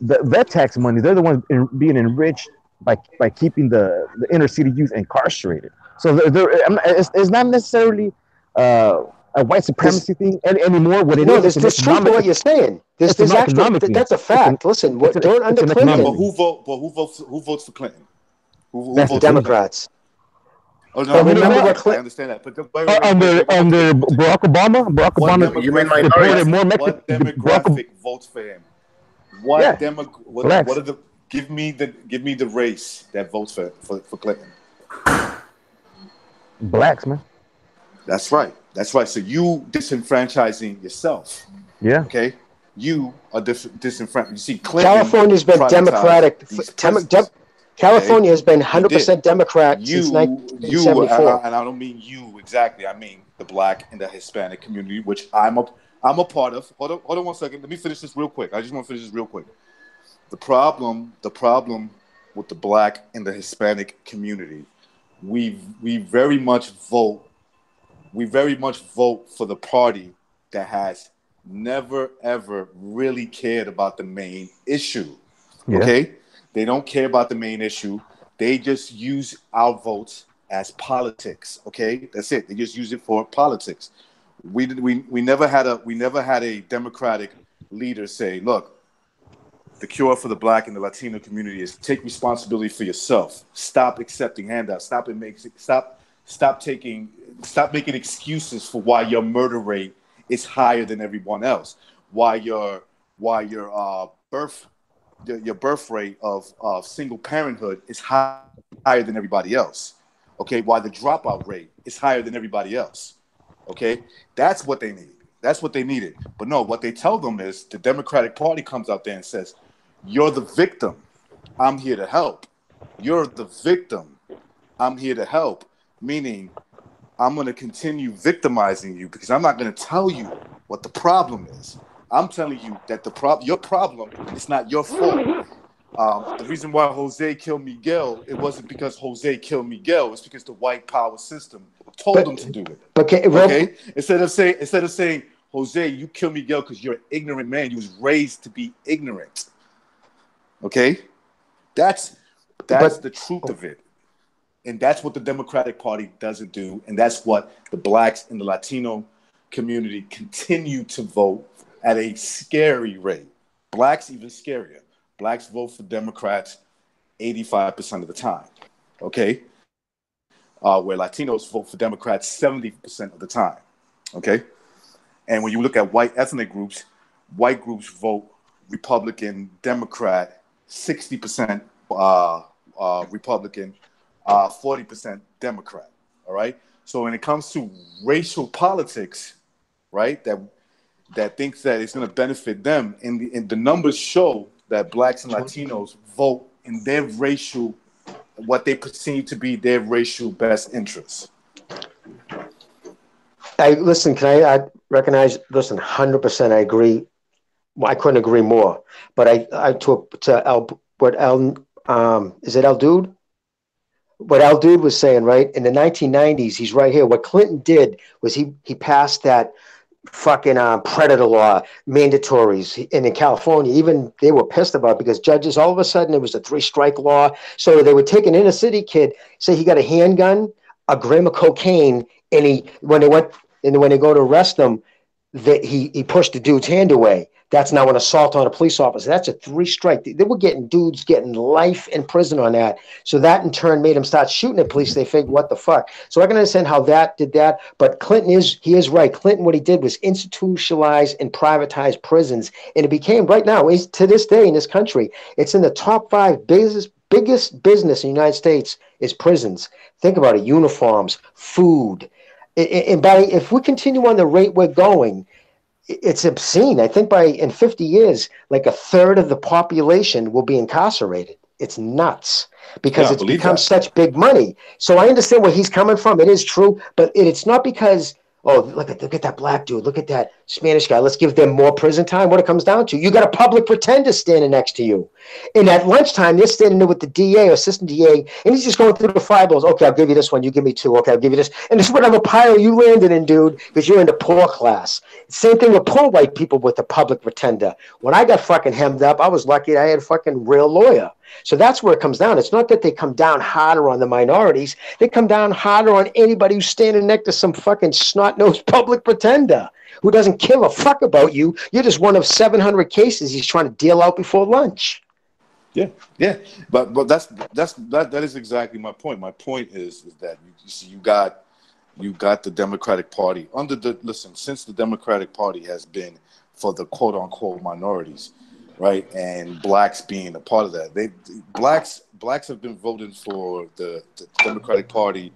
the tax money. They're the ones being enriched by keeping the inner city youth incarcerated. So it's not necessarily a white supremacy thing anymore. What it is, there's truth to what you're saying. There's actually that's a fact. Listen, during under Clinton, but who votes for Clinton? Who that's votes Democrats. Oh no, remember what I understand that. But under Barack Obama, you mean deported more what demographic votes for him? What are the give me the race that votes for Clinton? Blacks, man. That's right. So you disenfranchising yourself. Yeah. Okay. You are disenfranchised. You see, Clinton. California's been Democratic. California has been 100% Democrat since 1974. And I don't mean you exactly. I mean the Black and the Hispanic community, which I'm a part of. Hold on 1 second. Let me finish this real quick. I just want to finish this real quick. The problem with the Black and the Hispanic community, we very much vote for the party that has never ever really cared about the main issue. Yeah. Okay? They don't care about the main issue. They just use our votes as politics. Okay, that's it. They just use it for politics. We never had a Democratic leader say, "Look, the cure for the Black and the Latino community is take responsibility for yourself. Stop accepting handouts. Stop making excuses for why your murder rate is higher than everyone else. Why your birth rate of single parenthood is higher than everybody else. Okay, why the dropout rate is higher than everybody else. Okay, that's what they needed. But no, what they tell them is the Democratic Party comes out there and says, "You're the victim. I'm here to help. You're the victim. I'm here to help." Meaning, I'm going to continue victimizing you because I'm not going to tell you what the problem is. I'm telling you that your problem is not your fault. The reason why Jose killed Miguel, it wasn't because Jose killed Miguel. It's because the white power system told him to do it. Okay? Instead of saying, Jose, you killed Miguel because you're an ignorant man. You was raised to be ignorant. Okay? That's the truth of it. And that's what the Democratic Party doesn't do. And that's what the Blacks and the Latino community continue to vote at a scary rate. Blacks even scarier. Blacks vote for Democrats 85% of the time, okay? Where Latinos vote for Democrats 70% of the time, okay? And when you look at white ethnic groups, white groups vote Republican, Democrat, 60% Republican, 40% Democrat, all right? So when it comes to racial politics, right, that thinks that it's going to benefit them, and the numbers show that Blacks and Latinos vote in their racial, what they perceive to be their racial best interests. Listen, can I recognize? Listen, 100%, I agree. Well, I couldn't agree more. But I took to is it ElDude? What ElDude was saying, right? In the 1990s, he's right here. What Clinton did was he passed that fucking predator law, mandatories. And in California, even they were pissed about it because judges, all of a sudden, it was a 3-strike law. So they would take an inner city kid, say he got a handgun, a gram of cocaine, and when they go to arrest him, he pushed the dude's hand away. That's now an assault on a police officer. That's a 3 strike. They were getting dudes getting life in prison on that. So that in turn made them start shooting at police. They figured, what the fuck? So I can understand how that did that. But Clinton is right. Clinton, what he did was institutionalize and privatize prisons. And it became, right now, to this day in this country, it's in the top 5 biggest business in the United States is prisons. Think about it, uniforms, food. And if we continue on the rate we're going, it's obscene. I think in 50 years, like a third of the population will be incarcerated. It's nuts because it's become such big money. So I understand where he's coming from. It is true, but it's not because, oh, look at that black dude. Look at that Spanish guy. Let's give them more prison time. What it comes down to, you got a public pretender standing next to you. And at lunchtime, they're standing there with the DA or assistant DA, and he's just going through the fireballs. Okay, I'll give you this one. You give me 2. Okay, I'll give you this. And this is whatever pile you landed in, dude, because you're in the poor class. Same thing with poor white people with the public pretender. When I got fucking hemmed up, I was lucky I had a fucking real lawyer. So that's where it comes down. It's not that they come down harder on the minorities. They come down harder on anybody who's standing next to some fucking snot-nosed public pretender who doesn't give a fuck about you. You're just one of 700 cases he's trying to deal out before lunch. Yeah. But that is exactly my point. My point is that you got the Democratic Party since the Democratic Party has been for the quote unquote minorities, right? And blacks being a part of that. Blacks have been voting for the Democratic Party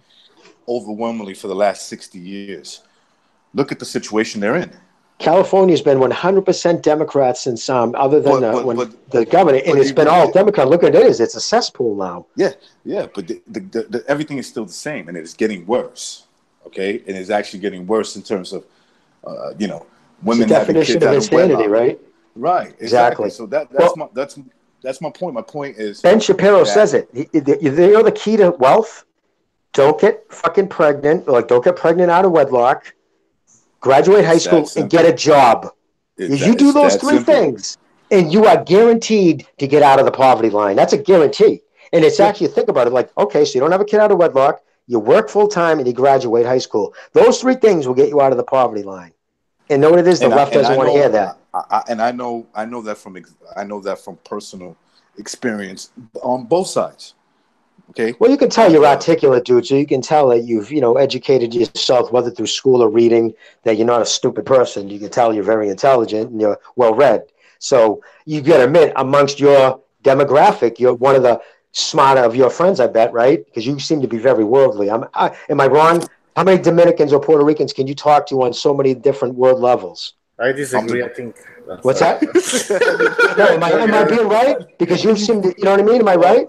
overwhelmingly for the last 60 years. Look at the situation they're in. California's been 100% Democrat since other than the governor, and it's been all Democrat. Look at it is; it's a cesspool now. Yeah, but the everything is still the same, and it is getting worse. Okay, and it's actually getting worse in terms of, women having kids definition of insanity, right? Right, exactly. So that's my point. My point is Ben Shapiro says it. You know the key to wealth: don't get fucking pregnant, don't get pregnant out of wedlock. Graduate high school and get a job. You do those 3 things, and you are guaranteed to get out of the poverty line. That's a guarantee. And it's actually, think about it, like, okay, so you don't have a kid out of wedlock, you work full time, and you graduate high school. Those 3 things will get you out of the poverty line. And know what it is, the left doesn't want to hear that. I know that from personal experience on both sides. Okay. Well, you can tell you're articulate, dude. So you can tell that you've, educated yourself, whether through school or reading, that you're not a stupid person. You can tell you're very intelligent and you're well-read. So you got to admit, amongst your demographic, you're one of the smarter of your friends, I bet, right? Because you seem to be very worldly. Am I wrong? How many Dominicans or Puerto Ricans can you talk to on so many different world levels? I disagree. I think. What's that? No, am I being right? Because you seem to, you know what I mean? Am I right?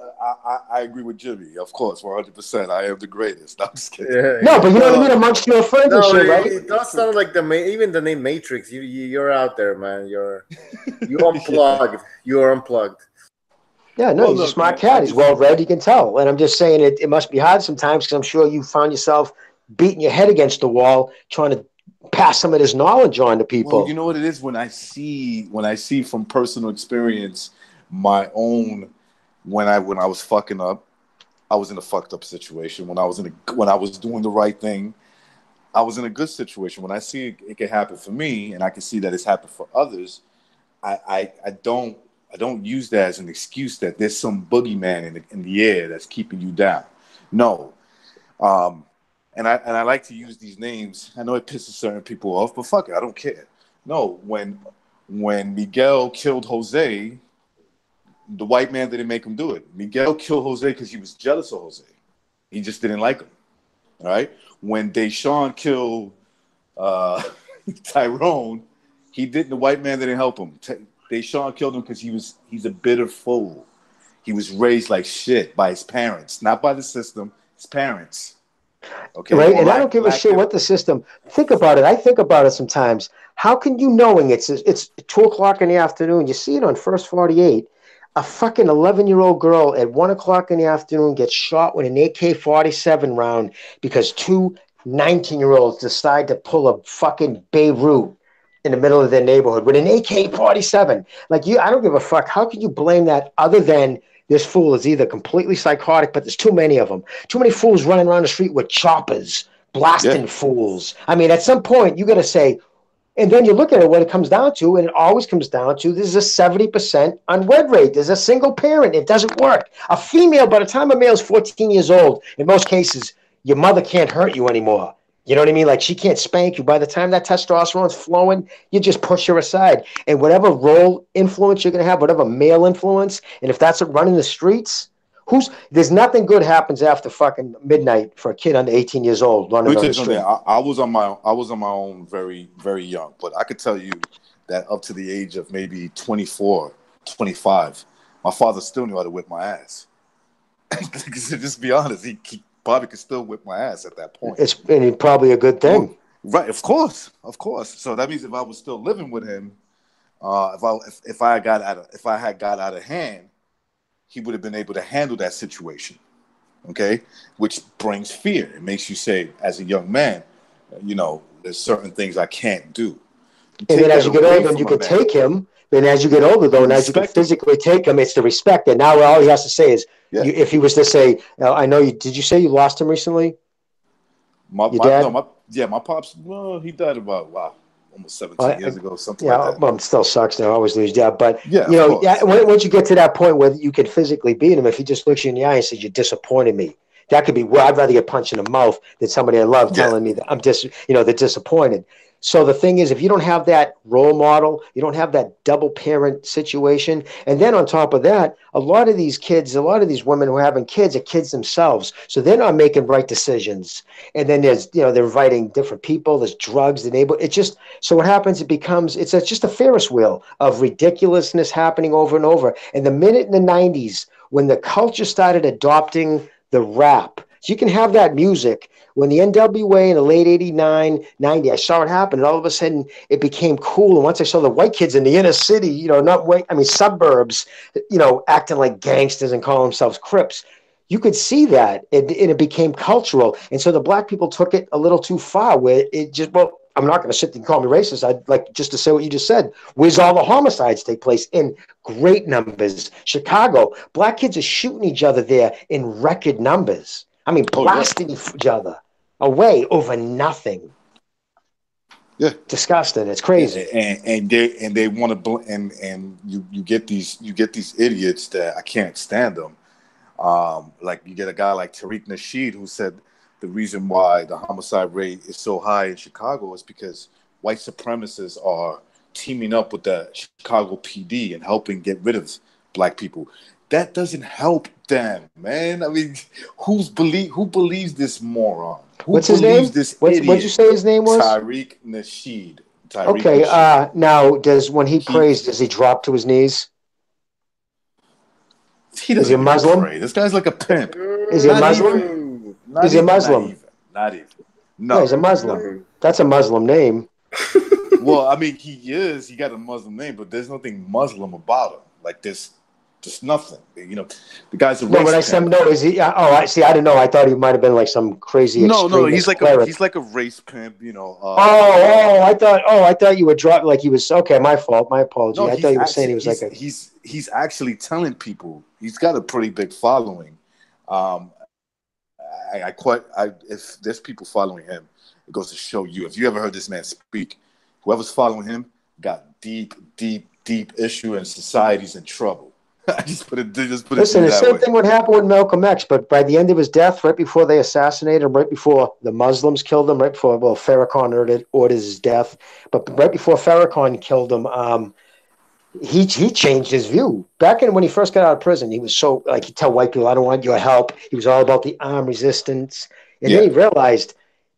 I agree with Jimmy, of course, 100%. I am the greatest. No, I'm just kidding. Yeah. No, but you know what I mean? Amongst your friends and shit, right? It does sound like even the name Matrix. You're out there, man. You're unplugged. You're unplugged. Yeah, no, he's a smart cat. He's well-read, you can tell. And I'm just saying it must be hard sometimes because I'm sure you found yourself beating your head against the wall trying to pass some of this knowledge on to people. Well, you know what it is when I see from personal experience my own when I was fucking up, I was in a fucked up situation. When I was doing the right thing, I was in a good situation. When I see it can happen for me, and I can see that it's happened for others, I don't use that as an excuse that there's some boogeyman in the air that's keeping you down. No. And I like to use these names. I know it pisses certain people off, but fuck it, I don't care. No, when Miguel killed Jose, the white man didn't make him do it. Miguel killed Jose because he was jealous of Jose. He just didn't like him. All right. When Deshaun killed Tyrone, the white man didn't help him. Deshaun killed him because he's a bitter fool. He was raised like shit by his parents, not by the system. His parents. Okay, right, and I don't give a shit what the system. Think about it. I think about it sometimes. How can you, knowing it's 2:00 in the afternoon, you see it on First 48, a fucking 11-year-old girl at 1:00 in the afternoon gets shot with an AK-47 round because 2 19-year-olds decide to pull a fucking Beirut in the middle of their neighborhood with an AK-47. Like I don't give a fuck. How can you blame that other than this fool is either completely psychotic, but there's too many of them. Too many fools running around the street with choppers, blasting fools. I mean, at some point, you got to say, And then you look at it, what it comes down to, and it always comes down to, there's a 70% unwed rate. There's a single parent. It doesn't work. A female, by the time a male is 14 years old, in most cases, your mother can't hurt you anymore. You know what I mean? Like, she can't spank you. By the time that testosterone's flowing, you just push her aside. And whatever role influence you're going to have, whatever male influence, and if that's running the streets, there's nothing good happens after fucking midnight for a kid under 18 years old running on the street. I was on my own very, very young, but I could tell you that up to the age of maybe 24, 25, my father still knew how to whip my ass. Just be honest, he probably could still whip my ass at that point. It's probably a good thing. Right, of course. So that means if I was still living with him, if I had got out of hand, he would have been able to handle that situation. Okay, which brings fear. It makes you say, as a young man, there's certain things I can't do. And then as you get older, you can take him. Then as you get older, though, and as you can physically take him, it's the respect. And now all he has to say is, if he was to say, I know you, did you say you lost him recently? My pops, well, he died about, almost 17 years ago, something like that. Well, it still sucks now. I always lose dad. But, once you get to that point where you can physically beat him, if he just looks you in the eye and says, you disappointed me, that could be, I'd rather get punched in the mouth than somebody I love telling me that I'm they're disappointed. So the thing is, if you don't have that role model, you don't have that double parent situation. And then on top of that, a lot of these women who are having kids are kids themselves. So they're not making right decisions. And then there's, they're inviting different people. There's drugs, so what happens, it's just a Ferris wheel of ridiculousness happening over and over. And the minute in the 90s, when the culture started adopting the rap, so you can have that music. When the NWA in the late 89, 90, I saw it happen, and all of a sudden it became cool. And once I saw the white kids in the inner city, suburbs, acting like gangsters and calling themselves Crips, you could see that, and it became cultural. And so the black people took it a little too far, where it just, I'm not going to sit there and call me racist. I'd like just to say what you just said. Where's all the homicides take place? In great numbers. Chicago, black kids are shooting each other there in record numbers. Blasting each other away over nothing. Yeah, disgusting. It's crazy. And they want to and you get these idiots that I can't stand them. Like you get a guy like Tariq Nasheed who said the reason why the homicide rate is so high in Chicago is because white supremacists are teaming up with the Chicago PD and helping get rid of black people. That doesn't help them, man. Who believes this moron? What's his name? What'd you say his name was? Tariq Nasheed. Okay. Now, when he prays, does he drop to his knees? He doesn't. Is he Muslim? Pray. This guy's like a pimp. Is he a Muslim? Is he a Muslim? Not even. No, he's a Muslim. That's a Muslim name. Well, he is. He got a Muslim name, but there's nothing Muslim about him. Like this. Just nothing, The guy's a race. No, but I said no. Is he? I see. I didn't know. I thought he might have been like some crazy. No. He's like a race pimp. I thought you were dropping. Like he was. Okay, my fault. My apology. I thought you were saying he was like a. He's actually telling people. He's got a pretty big following. If there's people following him, it goes to show you. If you ever heard this man speak, whoever's following him got deep issue, and society's in trouble. Listen, the same thing would happen with Malcolm X, but by the end of his death, right before they assassinated him, right before the Muslims killed him, right before, Farrakhan orders his death, but right before Farrakhan killed him, he changed his view. Back when he first got out of prison, he was so, he'd tell white people, I don't want your help. He was all about the armed resistance. And then he realized,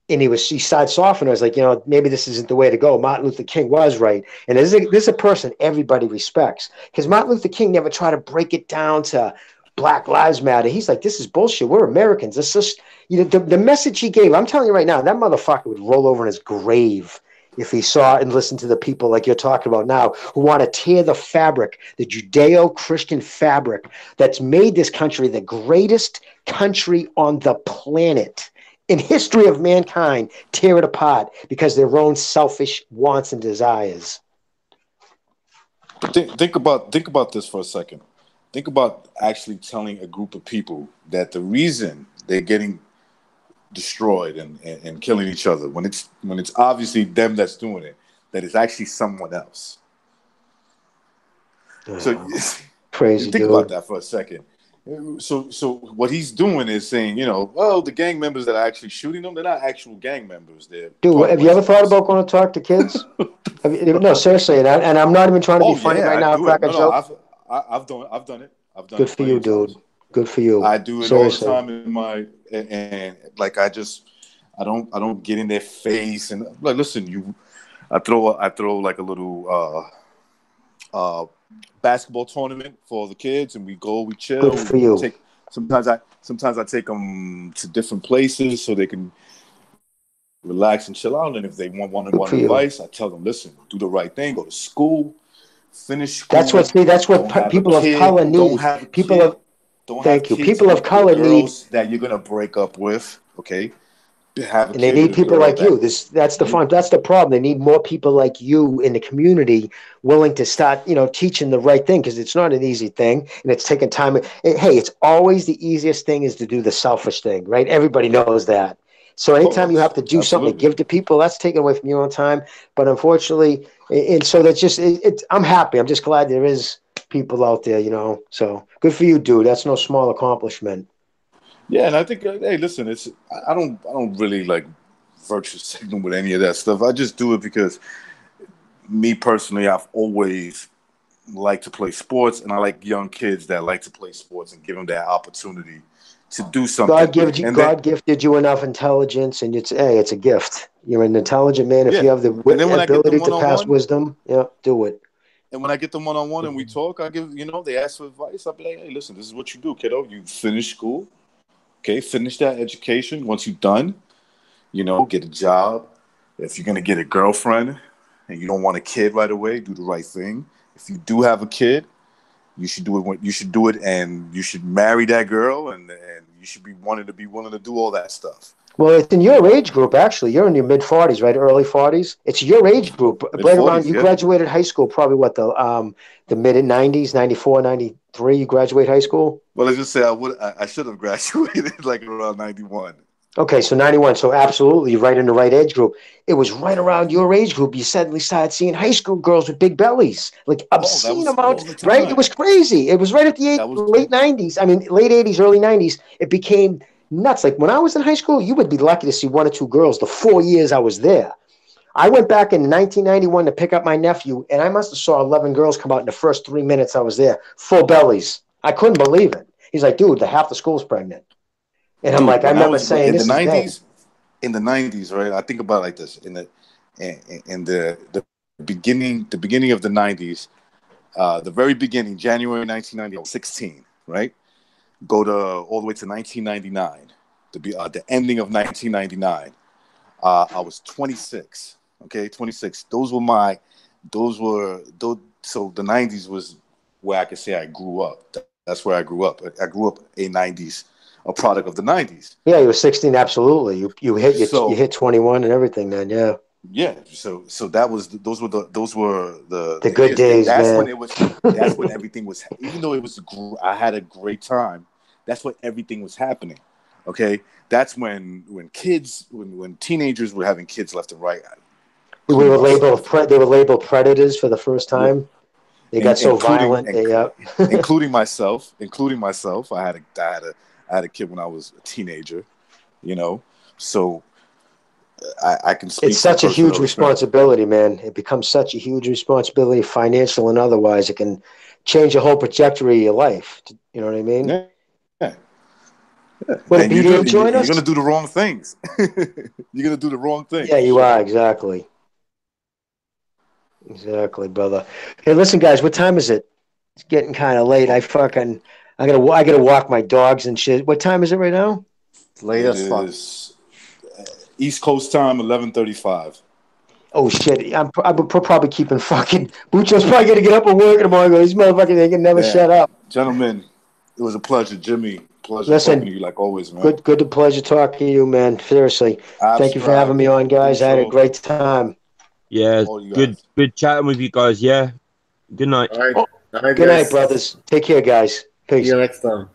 and he started softening. I was like, maybe this isn't the way to go. Martin Luther King was right. And this is a person everybody respects. Because Martin Luther King never tried to break it down to Black Lives Matter. He's like, this is bullshit. We're Americans. It's just, the message he gave, I'm telling you right now, that motherfucker would roll over in his grave if he saw and listened to the people like you're talking about now who want to tear the fabric, the Judeo-Christian fabric that's made this country the greatest country on the planet. In history of mankind, tear it apart because their own selfish wants and desires. Think about this for a second. Think about actually telling a group of people that the reason they're getting destroyed and killing each other when it's obviously them that's doing it. that is actually someone else. So crazy, think dude. about that for a second. So what he's doing is saying, you know, well, the gang members that are actually shooting them, they're not actual gang members. Dude, have you ever thought about going to talk to kids? No, seriously, and I'm not even trying to be funny right now. Crack a joke. I've done it. I've done Good it for you, dude. times. Good for you. I do it seriously. all the time in my and like I don't get in their face and like listen, I throw like a little basketball tournament for the kids, and we chill. Good for you. Sometimes I take them to different places so they can relax and chill out. And if they want one-on-one advice, I tell them, listen, do the right thing, go to school, finish school. That's what people of color need. People of color need that you're gonna break up with. Okay. And they need people like you. That's the problem. They need more people like you in the community willing to start, teaching the right thing, because it's not an easy thing and it's taking time. Hey, it's always the easiest thing is to do the selfish thing, right? Everybody knows that. So anytime you have to do something to give to people, that's taken away from your own time. But unfortunately, and so that's just I'm happy. I'm just glad there is people out there, So good for you, dude. That's no small accomplishment. Yeah, and I think, hey, listen, I don't really like virtue signal with any of that stuff. I just do it because me personally, I've always liked to play sports, and I like young kids that like to play sports and give them that opportunity to do something. God gifted you enough intelligence, and it's a gift. You're an intelligent man. If you have the ability to pass wisdom, do it. And when I get them one-on-one and we talk, I give, they ask for advice. I'll be like, hey, listen, this is what you do, kiddo. You finish school. Okay, finish that education. Once you're done, get a job. If you're going to get a girlfriend and you don't want a kid right away, do the right thing. If you do have a kid, you should do it and you should marry that girl and you should be willing to do all that stuff. Well, it's in your age group, actually. You're in your mid-40s, right? Early 40s. It's your age group. Right around, you graduated high school probably, the mid-90s, 94, 93, you graduate high school? Well, let's just say I should have graduated like around 91. Okay, so 91. So absolutely, you're right in the right age group. It was right around your age group. You suddenly started seeing high school girls with big bellies, like obscene amounts, right? It was crazy. It was right at the late 90s. I mean, late 80s, early 90s. It became nuts. Like when I was in high school, you would be lucky to see one or two girls the 4 years I was there. I went back in 1991 to pick up my nephew, and I must have saw 11 girls come out in the first 3 minutes I was there, full bellies. I couldn't believe it. He's like, dude, half the school's pregnant. And I'm like, I remember saying this in the 90s, right? I think about it like this. In the beginning of the 90s, the very beginning, January 1990, I was 16, right? Go to all the way to 1999, the ending of 1999. I was 26. Okay, 26. So the 90s was where I could say I grew up. That's where I grew up. I grew up a product of the 90s. Yeah, you were 16. Absolutely. You hit 21 and everything then. Yeah. Yeah. So those were the good days. That's man. when it was. That's when everything was. Even though I had a great time. That's when everything was happening. Okay, that's when teenagers were having kids left and right. They were labeled predators for the first time. Yeah. They got so violent. Including myself. I had a kid when I was a teenager. So I can speak. It's such a huge responsibility, man. It becomes such a huge responsibility, financial and otherwise. It can change the whole trajectory of your life. You know what I mean? Yeah. Well, BDA join us? You're going to do the wrong things. You're going to do the wrong things. Yeah, you are. Exactly. Exactly, brother. Hey, listen, guys, what time is it? It's getting kind of late. I gotta walk my dogs and shit. What time is it right now? It's late as fuck. East Coast time, 11:35. Oh shit! I'm probably keeping fucking Bucho's probably gonna get up and work tomorrow. These motherfuckers, they can never shut up. Gentlemen, it was a pleasure, Jimmy. Pleasure talking to you like always, man. Good pleasure talking to you, man. Seriously. Thank you for having me on, guys. I had a great time. Yeah, good chatting with you guys. Yeah. Good night. All right. Good night, brothers. Take care, guys. Peace. See you next time.